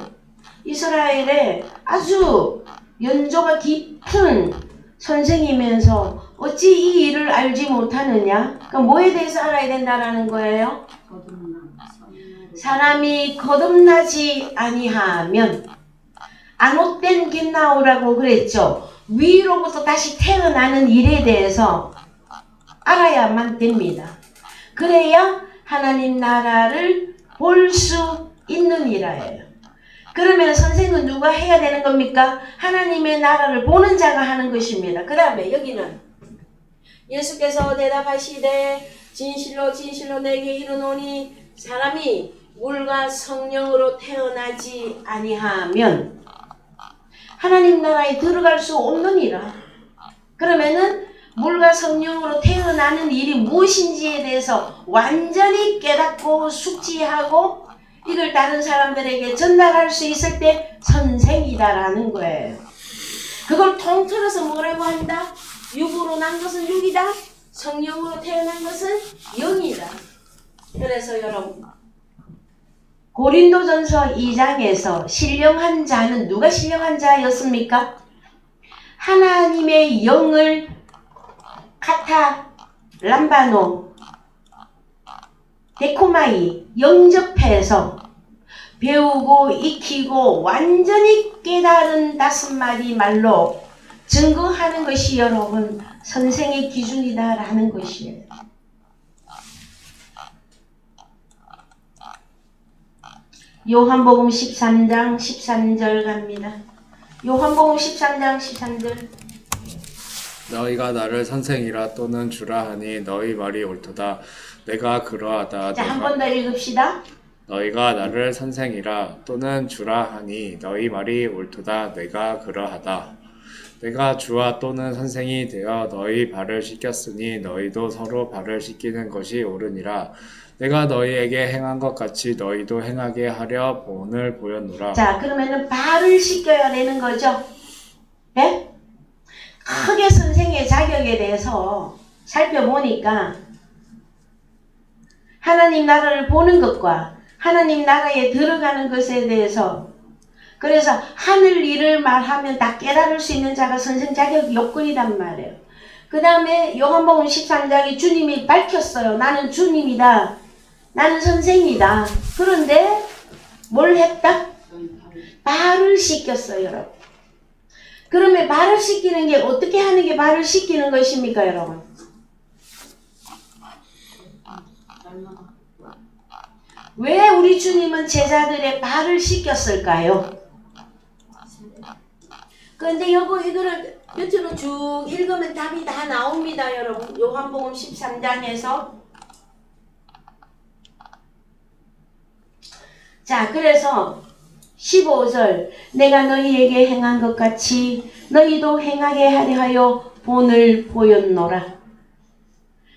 이스라엘에 아주 연조가 깊은 선생이면서 어찌 이 일을 알지 못하느냐? 그러니까 뭐에 대해서 알아야 된다라는 거예요? 사람이 거듭나지 아니하면 안옷된 깃나오라고 그랬죠. 위로부터 다시 태어나는 일에 대해서 알아야만 됩니다. 그래야 하나님 나라를 볼 수 있는 이라예요. 그러면 선생은 누가 해야 되는 겁니까? 하나님의 나라를 보는 자가 하는 것입니다. 그 다음에 여기는 예수께서 대답하시되 진실로 진실로 내게 이르노니 사람이 물과 성령으로 태어나지 아니하면 하나님 나라에 들어갈 수 없느니라. 그러면은 물과 성령으로 태어나는 일이 무엇인지에 대해서 완전히 깨닫고 숙지하고 이걸 다른 사람들에게 전달할 수 있을 때 선생이다라는 거예요. 그걸 통틀어서 뭐라고 한다? 육으로 난 것은 육이다. 성령으로 태어난 것은 영이다. 그래서 여러분 고린도전서 2장에서 신령한 자는 누가 신령한 자였습니까? 하나님의 영을 카타, 람바노, 데코마이 영접해서 배우고 익히고 완전히 깨달은 5마디 말로 증거하는 것이 여러분 선생의 기준이다라는 것이에요. 요한복음 13장 13절 갑니다. 요한복음 13장 13절 너희가 나를 선생이라 또는 주라 하니 너희 말이 옳도다. 내가 그러하다. 자, 한 번 더 읽읍시다. 너희가 나를 선생이라 또는 주라 하니 너희 말이 옳도다. 내가 그러하다. 내가 주와 또는 선생이 되어 너희 발을 씻겼으니 너희도 서로 발을 씻기는 것이 옳으니라. 내가 너희에게 행한 것 같이 너희도 행하게 하려 본을 보였노라. 자, 그러면은 발을 씻겨야 되는 거죠. 네? 크게 선생의 자격에 대해서 살펴보니까 하나님 나라를 보는 것과 하나님 나라에 들어가는 것에 대해서 그래서 하늘 일을 말하면 다 깨달을 수 있는 자가 선생 자격 요건이란 말이에요. 그 다음에 요한복음 13장에 주님이 밝혔어요. 나는 주님이다. 나는 선생이다. 그런데 뭘 했다? 발을 씻겼어요, 여러분. 그러면 발을 씻기는 게 어떻게 하는 게 발을 씻기는 것입니까, 여러분? 왜 우리 주님은 제자들의 발을 씻겼을까요? 그런데 이거를 밑으로 쭉 읽으면 답이 다 나옵니다, 여러분. 요한복음 13장에서. 자, 그래서 15절 내가 너희에게 행한 것 같이 너희도 행하게 하려 하여 본을 보였노라.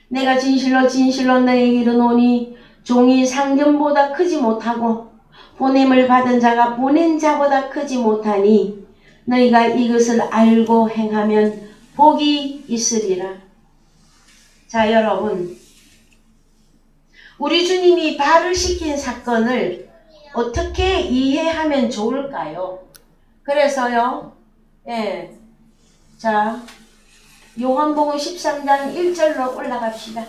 내가 진실로 진실로 너희에게 이르노니 종이 상전보다 크지 못하고 보냄을 받은 자가 보낸 자보다 크지 못하니 너희가 이것을 알고 행하면 복이 있으리라. 자, 여러분, 우리 주님이 발을 씻긴 사건을 어떻게 이해하면 좋을까요? 그래서요, 예. 자, 요한복음 13장 1절로 올라갑시다.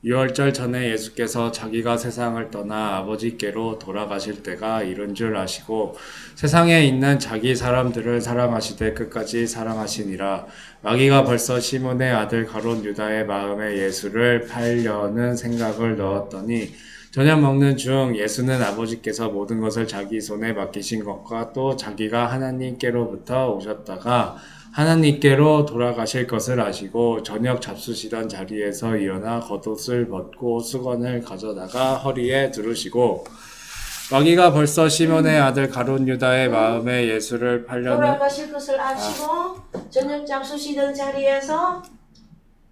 유월절 전에 예수께서 자기가 세상을 떠나 아버지께로 돌아가실 때가 이른 줄 아시고 세상에 있는 자기 사람들을 사랑하시되 끝까지 사랑하시니라. 마귀가 벌써 시몬의 아들 가롯 유다의 마음에 예수를 팔려는 생각을 넣었더니 저녁 먹는 중 예수는 아버지께서 모든 것을 자기 손에 맡기신 것과 또 자기가 하나님께로부터 오셨다가 하나님께로 돌아가실 것을 아시고 저녁 잡수시던 자리에서 일어나 겉옷을 벗고 수건을 가져다가 허리에 두르시고 마귀가 벌써 시몬의 아들 가롯 유다의 마음에 예수를 팔려는 돌아가실 것을 아시고 저녁 잡수시던 자리에서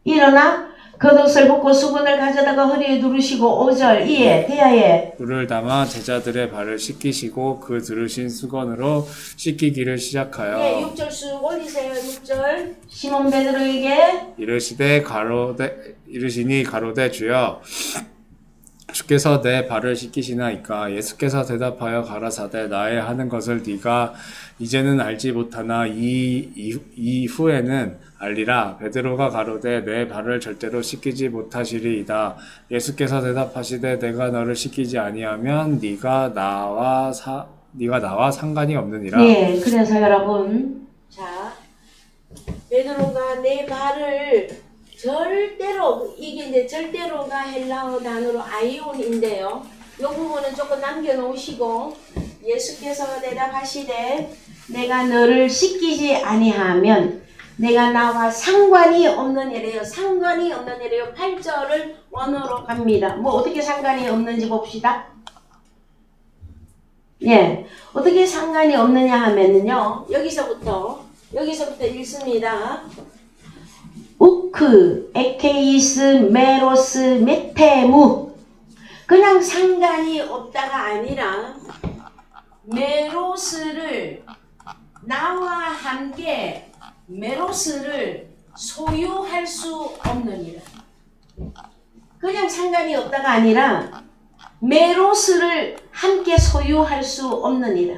일어나 겉옷을 벗고 수건을 가져다가 허리에 두르시고 5절 이에 대하에 물을 담아 제자들의 발을 씻기시고 그 들으신 수건으로 씻기기를 시작하여 네, 6절 쑥 올리세요. 6절 시몬 베드로에게 이르시니 가로되 주여 주께서 내 발을 씻기시나이까. 예수께서 대답하여 가라사대 나의 하는 것을 네가 이제는 알지 못하나 이후에는 알리라. 베드로가 가로되 내 발을 절대로 씻기지 못하시리이다. 예수께서 대답하시되 내가 너를 씻기지 아니하면 네가 나와 상관이 없느니라. 네, 그래서 여러분 자 베드로가 내 발을 절대로 이게 이제 절대로가 헬라어 단어로 아이온인데요. 이 부분은 조금 남겨놓으시고 예수께서 대답하시되 내가 너를 씻기지 아니하면 내가 나와 상관이 없는 이래요. 상관이 없는 이래요. 8절을 원어로 갑니다. 뭐 어떻게 상관이 없는지 봅시다. 예, 어떻게 상관이 없느냐 하면은요. 여기서부터 읽습니다. 우크, 에케이스, 메로스, 메테무. 그냥 상관이 없다가 아니라 메로스를 나와 함께 메로스를 소유할 수 없느니라. 그냥 상관이 없다가 아니라 메로스를 함께 소유할 수 없느니라.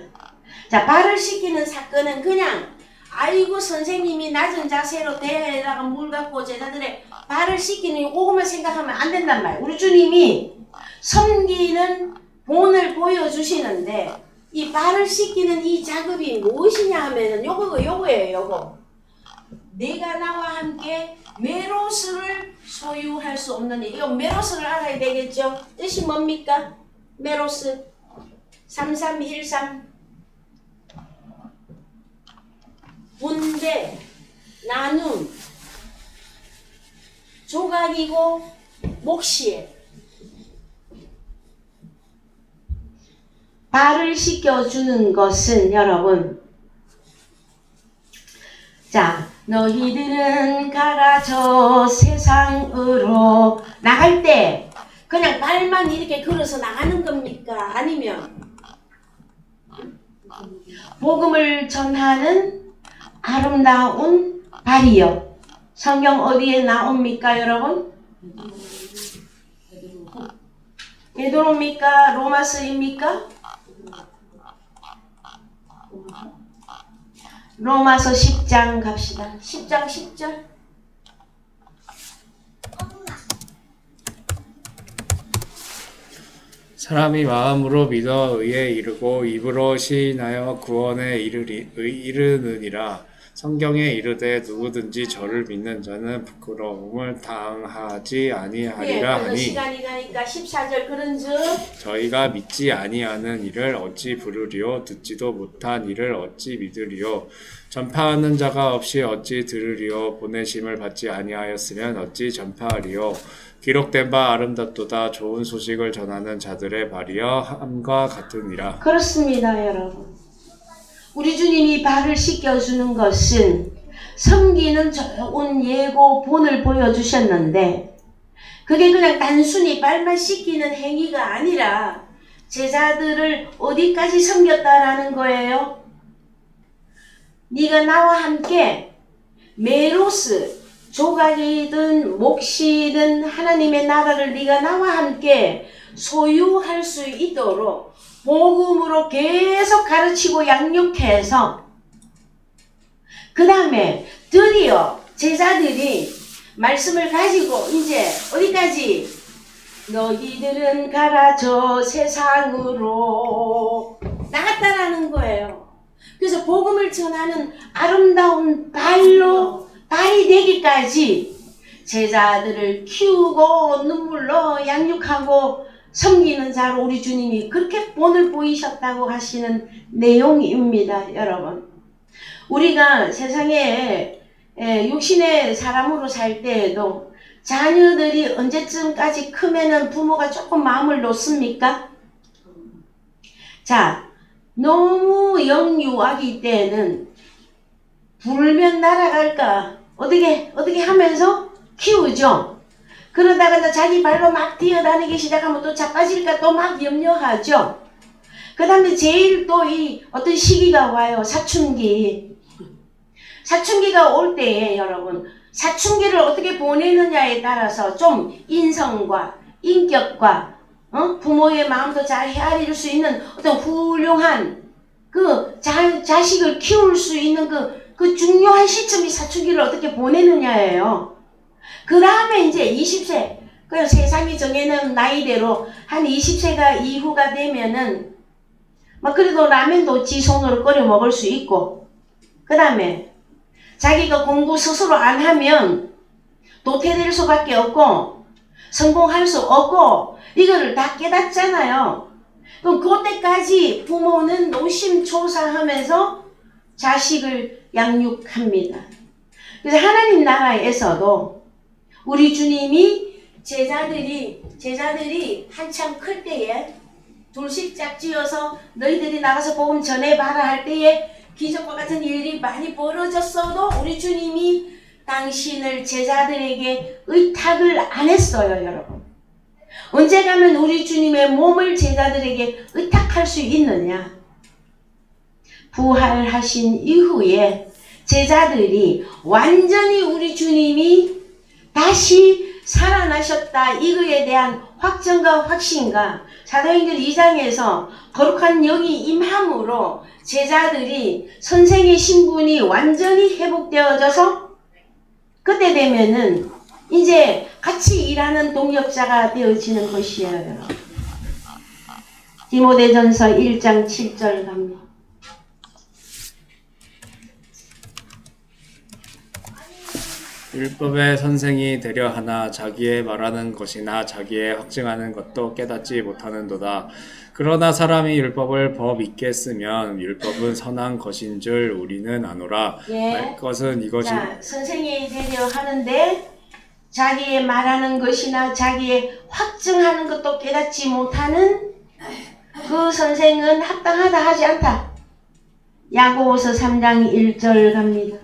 자, 발을 씻기는 사건은 그냥 아이고 선생님이 낮은 자세로 대야에다가 물 갖고 제자들의 발을 씻기는 그것만 생각하면 안 된단 말이에요. 우리 주님이 섬기는 본을 보여주시는데 이 발을 씻기는 이 작업이 무엇이냐 하면은 요거예요. 요거. 내가 나와 함께 메로스를 소유할 수 없는 일. 이거 메로스를 알아야 되겠죠? 뜻이 뭡니까? 메로스 3313 분배, 나눔, 조각이고 몫이에요. 발을 씻겨주는 것은 여러분 자 너희들은 가라 저 세상으로 나갈 때 그냥 발만 이렇게 걸어서 나가는 겁니까? 아니면 복음을 전하는 아름다운 발이요. 성경 어디에 나옵니까 여러분? 베드로입니까? 로마서입니까? 로마서 10장 갑시다. 10장 10절. 사람이 마음으로 믿어 의에 이르고 입으로 시인하여 구원에 이르느니라. 성경에 이르되 누구든지 저를 믿는 자는 부끄러움을 당하지 아니하리라 그래서 하니 시간이 가니까 14절 그런즉 저희가 믿지 아니하는 일을 어찌 부르리요 듣지도 못한 일을 어찌 믿으리요 전파하는 자가 없이 어찌 들으리요 보내심을 받지 아니하였으면 어찌 전파하리요 기록된 바 아름답도다 좋은 소식을 전하는 자들의 발이여 함과 같으니라. 그렇습니다 여러분. 우리 주님이 발을 씻겨주는 것은 섬기는 좋은 예고 본을 보여주셨는데 그게 그냥 단순히 발만 씻기는 행위가 아니라 제자들을 어디까지 섬겼다라는 거예요? 네가 나와 함께 메로스 조각이든 몫이든 하나님의 나라를 네가 나와 함께 소유할 수 있도록 복음으로 계속 가르치고 양육해서 그 다음에 드디어 제자들이 말씀을 가지고 이제 어디까지? 너희들은 가라 저 세상으로 나갔다라는 거예요. 그래서 복음을 전하는 아름다운 발이 되기까지 제자들을 키우고 눈물로 양육하고 섬기는 자로 우리 주님이 그렇게 본을 보이셨다고 하시는 내용입니다. 여러분 우리가 세상에 육신의 사람으로 살 때에도 자녀들이 언제쯤까지 크면은 부모가 조금 마음을 놓습니까? 자 너무 영유아기 때는 불면 날아갈까 어떻게 하면서 키우죠. 그러다가 이제 자기 발로 막 뛰어다니기 시작하면 또 자빠질까 또 막 염려하죠. 그 다음에 제일 또 이 어떤 시기가 와요. 사춘기. 사춘기가 올 때에 여러분, 사춘기를 어떻게 보내느냐에 따라서 좀 인성과 인격과 부모의 마음도 잘 헤아릴 수 있는 어떤 훌륭한 그 자식을 키울 수 있는 그 중요한 시점이 사춘기를 어떻게 보내느냐예요. 그 다음에 이제 20세, 그 세상이 정해놓은 나이대로 한 20세가 이후가 되면은 막 그래도 라면도 지 손으로 끓여 먹을 수 있고, 그 다음에 자기가 공부 스스로 안 하면 도태될 수밖에 없고 성공할 수 없고 이거를 다 깨닫잖아요. 그럼 그때까지 부모는 노심초사하면서 자식을 양육합니다. 그래서 하나님 나라에서도 우리 주님이 제자들이 한참 클 때에 둘씩 짝지어서 너희들이 나가서 복음 전해봐라 할 때에 기적과 같은 일이 많이 벌어졌어도 우리 주님이 당신을 제자들에게 의탁을 안 했어요, 여러분. 언제 가면 우리 주님의 몸을 제자들에게 의탁할 수 있느냐? 부활하신 이후에 제자들이 완전히 우리 주님이 다시 살아나셨다 이거에 대한 확정과 확신과 사도행전 2장에서 거룩한 영이 임함으로 제자들이 선생의 신분이 완전히 회복되어져서 그때 되면은 이제 같이 일하는 동역자가 되어지는 것이에요. 디모데전서 1장 7절 갑니다. 율법의 선생이 되려 하나 자기의 말하는 것이나 자기의 확증하는 것도 깨닫지 못하는도다. 그러나 사람이 율법을 법 있게 쓰면 율법은 선한 것인 줄 우리는 아노라. 예. 알 것은 이것이 자, 선생이 되려 하는데 자기의 말하는 것이나 자기의 확증하는 것도 깨닫지 못하는 그 선생은 합당하다 하지 않다. 야고보서 3장 1절 갑니다.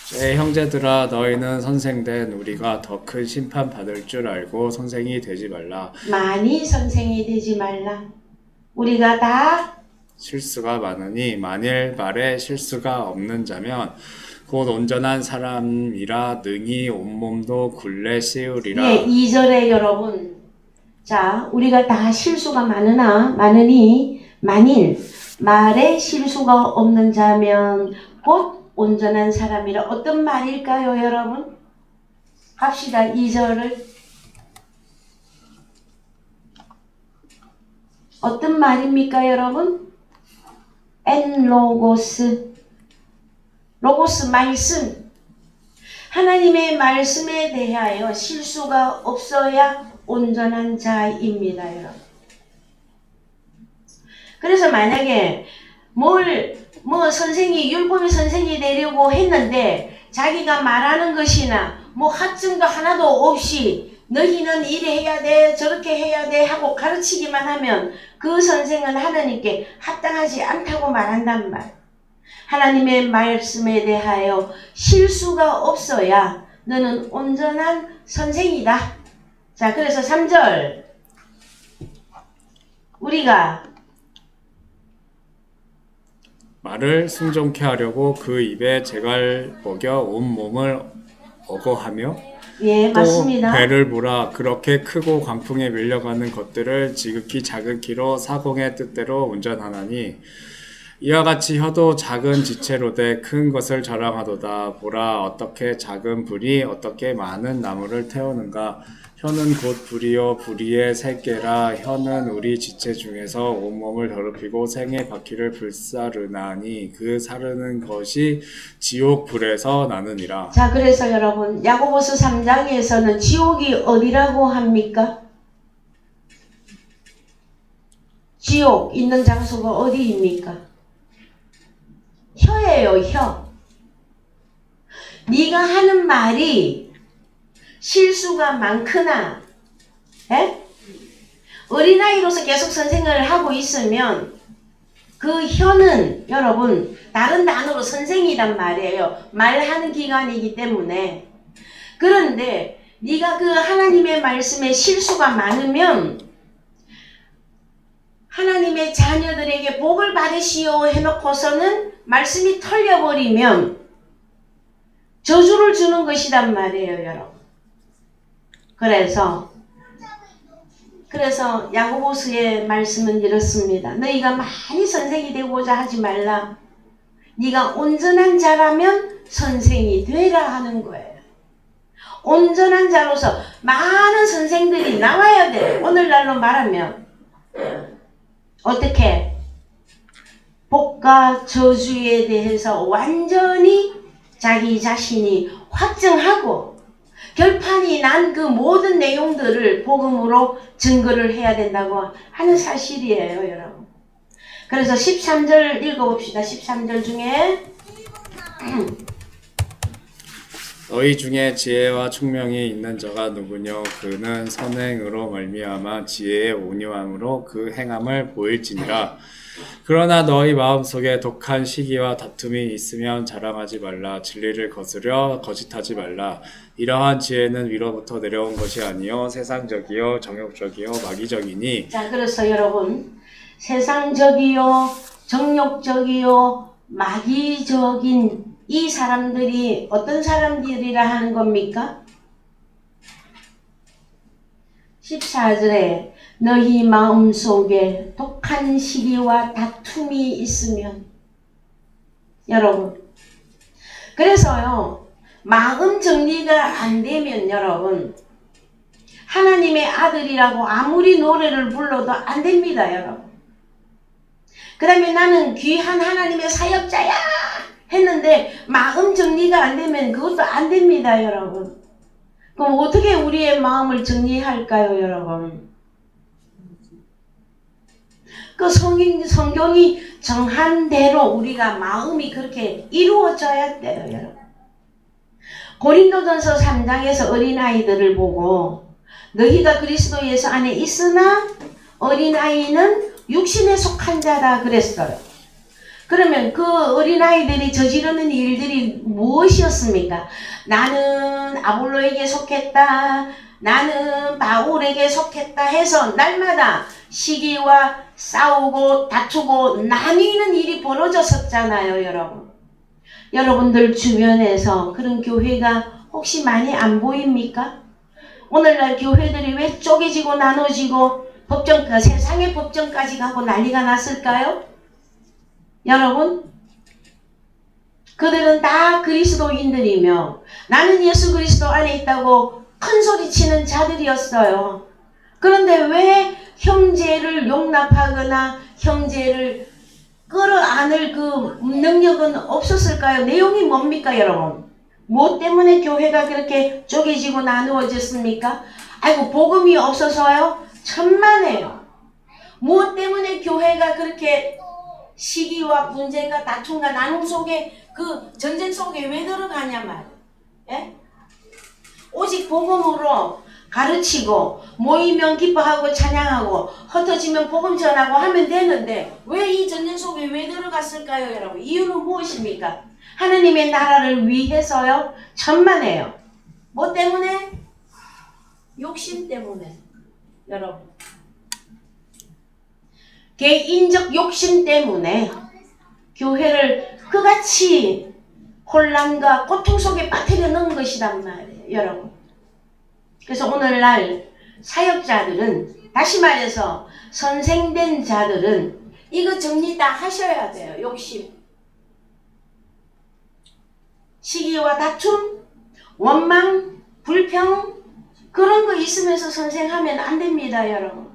제 형제들아 너희는 선생된 우리가 더 큰 심판 받을 줄 알고 선생이 되지 말라. 많이 선생이 되지 말라. 우리가 다 실수가 많으니 만일 말에 실수가 없는 자면 곧 온전한 사람이라 능히 온몸도 굴레 씌우리라. 예, 2절에 여러분, 자, 우리가 다 실수가 많으니 만일 말에 실수가 없는 자면 곧 온전한 사람이라. 어떤 말일까요, 여러분? 합시다. 2절을. 어떤 말입니까, 여러분? 로고스. 로고스 말씀. 하나님의 말씀에 대하여 실수가 없어야 온전한 자입니다, 여러분. 그래서 만약에 선생이, 율법의 선생이 되려고 했는데 자기가 말하는 것이나 학증도 하나도 없이 너희는 이래 해야 돼 저렇게 해야 돼 하고 가르치기만 하면 그 선생은 하나님께 합당하지 않다고 말한단 말. 하나님의 말씀에 대하여 실수가 없어야 너는 온전한 선생이다. 자, 그래서 3절 우리가 말을 순종케 하려고 그 입에 재갈 먹여 온 몸을 어거하며 예, 또 맞습니다. 배를 보라. 그렇게 크고 광풍에 밀려가는 것들을 지극히 작은 키로 사공의 뜻대로 운전하나니 이와 같이 혀도 작은 지체로 돼 큰 것을 자랑하도다. 보라, 어떻게 작은 불이 어떻게 많은 나무를 태우는가. 혀는 곧 불이요 불의의 새끼라. 혀는 우리 지체 중에서 온몸을 더럽히고 생의 바퀴를 불사르나니 그 사르는 것이 지옥 불에서 나느니라. 자, 그래서 여러분 야고보서 3장에서는 지옥이 어디라고 합니까? 지옥 있는 장소가 어디입니까? 혀예요, 혀. 네가 하는 말이 실수가 많거나 어린아이로서 계속 선생을 하고 있으면 그 혀는 여러분 다른 단어로 선생이란 말이에요. 말하는 기관이기 때문에. 그런데 네가 그 하나님의 말씀에 실수가 많으면 하나님의 자녀들에게 복을 받으시오 해놓고서는 말씀이 털려버리면 저주를 주는 것이란 말이에요, 여러분. 그래서 야고보서의 말씀은 이렇습니다. 너희가 많이 선생이 되고자 하지 말라. 네가 온전한 자라면 선생이 되라 하는 거예요. 온전한 자로서 많은 선생들이 나와야 돼요. 오늘날로 말하면 어떻게? 복과 저주에 대해서 완전히 자기 자신이 확증하고 결판이 난 그 모든 내용들을 복음으로 증거를 해야 된다고 하는 사실이에요, 여러분. 그래서 13절 읽어봅시다. 13절 중에 너희 중에 지혜와 총명이 있는 자가 누구뇨? 그는 선행으로 말미암아 지혜의 온유함으로 그 행함을 보일지니라. 그러나 너희 마음속에 독한 시기와 다툼이 있으면 자랑하지 말라. 진리를 거스려 거짓하지 말라. 이러한 지혜는 위로부터 내려온 것이 아니요 세상적이요 정욕적이요 마귀적이니. 자, 그래서 여러분 세상적이요 정욕적이요 마귀적인 이 사람들이 어떤 사람들이라 하는 겁니까? 14절에 너희 마음속에 독한 시기와 다툼이 있으면 여러분 그래서요 마음 정리가 안 되면 여러분 하나님의 아들이라고 아무리 노래를 불러도 안 됩니다, 여러분. 그 다음에 나는 귀한 하나님의 사역자야 했는데 마음 정리가 안 되면 그것도 안 됩니다, 여러분. 그럼 어떻게 우리의 마음을 정리할까요, 여러분? 그 성경이 정한 대로 우리가 마음이 그렇게 이루어져야 돼요, 여러분. 고린도전서 3장에서 어린아이들을 보고 너희가 그리스도 예수 안에 있으나 어린아이는 육신에 속한 자다 그랬어요. 그러면 그 어린아이들이 저지르는 일들이 무엇이었습니까? 나는 아볼로에게 속했다. 나는 바울에게 속했다 해서 날마다 시기와 싸우고 다투고 나뉘는 일이 벌어졌었잖아요, 여러분. 여러분들 주변에서 그런 교회가 혹시 많이 안 보입니까? 오늘날 교회들이 왜 쪼개지고 나눠지고 세상의 법정까지 가고 난리가 났을까요? 여러분, 그들은 다 그리스도인들이며 나는 예수 그리스도 안에 있다고 큰 소리 치는 자들이었어요. 그런데 왜 형제를 용납하거나 형제를 끌어안을 그 능력은 없었을까요? 내용이 뭡니까, 여러분? 무엇 때문에 교회가 그렇게 쪼개지고 나누어졌습니까? 아이고, 복음이 없어서요? 천만에요. 무엇 때문에 교회가 그렇게 시기와 분쟁과 다툼과 나눔 속에 그 전쟁 속에 왜 들어가냐 말이에요. 예? 오직 복음으로 가르치고 모이면 기뻐하고 찬양하고 흩어지면 복음 전하고 하면 되는데 왜 이 전쟁 속에 왜 들어갔을까요, 여러분? 이유는 무엇입니까? 하나님의 나라를 위해서요? 천만에요. 뭐 때문에? 욕심 때문에. 여러분, 개인적 욕심 때문에 교회를 그같이 혼란과 고통 속에 빠뜨려 넣은 것이란 말이에요, 여러분. 그래서 오늘날 사역자들은, 다시 말해서 선생된 자들은 이거 정리 다 하셔야 돼요. 욕심, 시기와 다툼, 원망, 불평, 그런 거 있으면서 선생하면 안 됩니다, 여러분.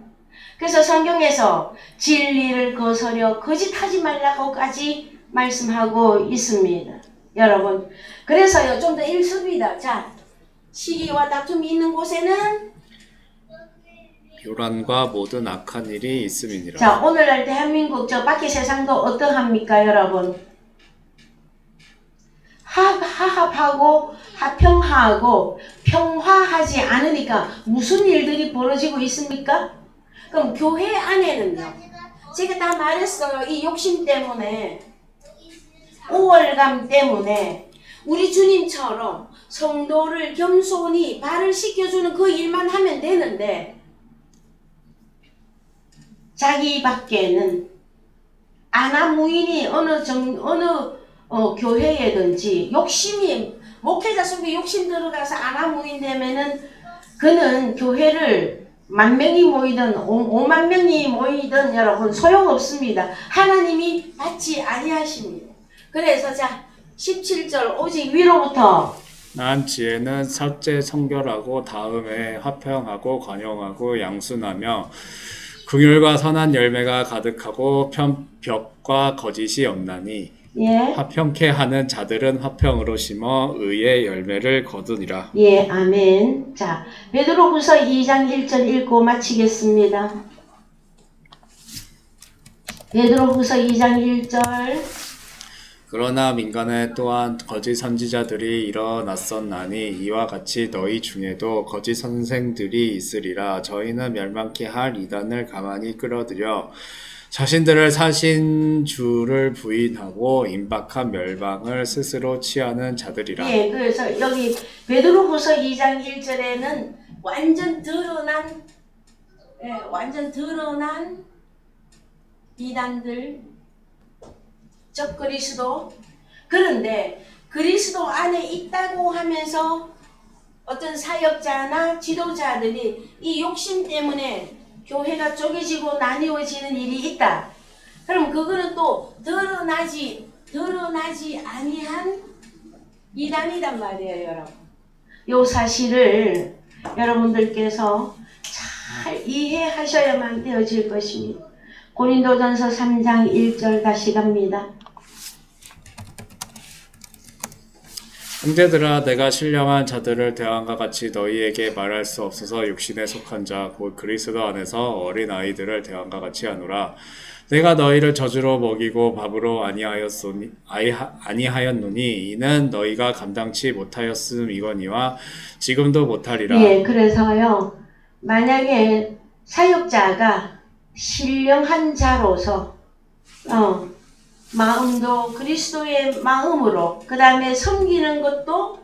그래서 성경에서 진리를 거스려 거짓하지 말라고까지 말씀하고 있습니다, 여러분. 그래서요, 좀 더 읽습니다. 자, 시기와 다툼이 있는 곳에는 요란과 모든 악한 일이 있음이니라. 자, 오늘날 대한민국 저 밖의 세상도 어떠합니까, 여러분? 화합하고 화평하고 평화하지 않으니까 무슨 일들이 벌어지고 있습니까? 그럼 교회 안에는요, 제가 다 말했어요. 이 욕심 때문에, 우월감 때문에 우리 주님처럼 성도를 겸손히 발을 씻겨주는 그 일만 하면 되는데 자기밖에는 아나무인이 어느 교회에든지 욕심이 목회자 속에 욕심 들어가서 아나무인 되면은 그는 교회를 10,000명이 모이든 50,000명이 모이든 여러분 소용없습니다. 하나님이 받지 아니하십니다. 그래서 자 17절 오직 위로부터 난 지혜는 첫째 성결하고 다음에 화평하고 관용하고 양순하며 긍휼과 선한 열매가 가득하고 편벽과 거짓이 없나니 예. 화평케 하는 자들은 화평으로 심어 의의 열매를 거두니라. 예, 아멘. 자, 베드로후서 2장 1절 읽고 마치겠습니다. 베드로후서 2장 1절. 그러나 민간에 또한 거짓 선지자들이 일어났었나니 이와 같이 너희 중에도 거짓 선생들이 있으리라. 저희는 멸망케 할 이단을 가만히 끌어들여 자신들을 사신 주를 부인하고 임박한 멸망을 스스로 취하는 자들이라. 예, 그래서 여기 베드로후서 2장 1절에는 완전 드러난 이단들, 적 그리스도. 그런데 그리스도 안에 있다고 하면서 어떤 사역자나 지도자들이 이 욕심 때문에 교회가 쪼개지고 나뉘어지는 일이 있다. 그럼 그거는 또 드러나지 아니한 이단이란 말이에요, 여러분. 요 사실을 여러분들께서 잘 이해하셔야만 되어질 것입니다. 고린도전서 3장 1절 다시 갑니다. 형제들아, 내가 신령한 자들을 대함과 같이 너희에게 말할 수 없어서 육신에 속한 자 곧 그리스도 안에서 어린 아이들을 대함과 같이 하노라. 내가 너희를 저주로 먹이고 밥으로 아니하였노니 이는 너희가 감당치 못하였음이거니와 지금도 못하리라. 예, 그래서요, 만약에 사역자가 신령한 자로서 마음도 그리스도의 마음으로, 그 다음에 섬기는 것도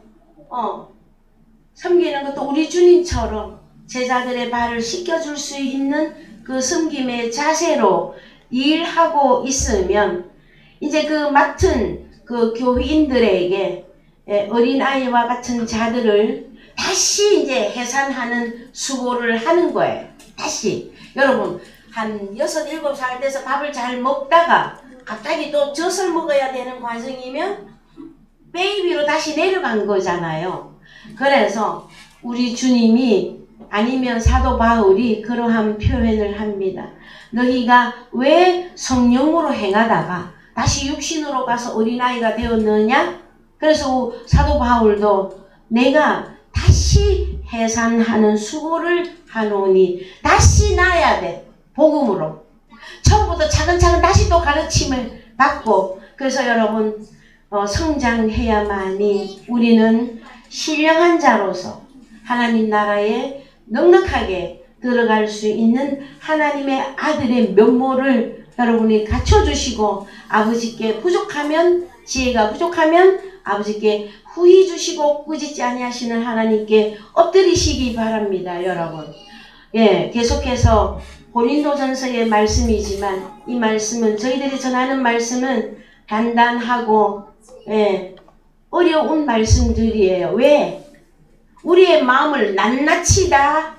우리 주님처럼 제자들의 발을 씻겨줄 수 있는 그 섬김의 자세로 일하고 있으면 이제 그 맡은 그 교인들에게 어린아이와 같은 자들을 다시 이제 해산하는 수고를 하는 거예요. 다시. 여러분, 한 6, 7살 돼서 밥을 잘 먹다가 갑자기 또 젖을 먹어야 되는 과정이면 베이비로 다시 내려간 거잖아요. 그래서 우리 주님이 아니면 사도 바울이 그러한 표현을 합니다. 너희가 왜 성령으로 행하다가 다시 육신으로 가서 어린아이가 되었느냐? 그래서 사도 바울도 내가 다시 해산하는 수고를 하노니 다시 나야 돼. 복음으로. 처음부터 차근차근 다시 또 가르침을 받고, 그래서 여러분 성장해야만이 우리는 신령한 자로서 하나님 나라에 넉넉하게 들어갈 수 있는 하나님의 아들의 면모를 여러분이 갖춰주시고, 아버지께 부족하면, 지혜가 부족하면 아버지께 후히 주시고 꾸짖지 아니하시는 하나님께 엎드리시기 바랍니다, 여러분. 예, 계속해서 고린도전서의 말씀이지만 이 말씀은, 저희들이 전하는 말씀은 간단하고 어려운 말씀들이에요. 왜? 우리의 마음을 낱낱이 다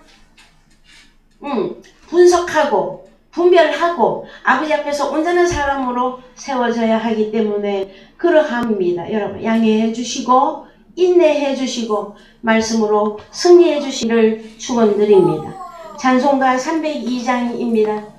분석하고 분별하고 아버지 앞에서 온전한 사람으로 세워져야 하기 때문에 그러합니다. 여러분, 양해해 주시고 인내해 주시고 말씀으로 승리해 주시기를 축원드립니다. 찬송가 302장입니다.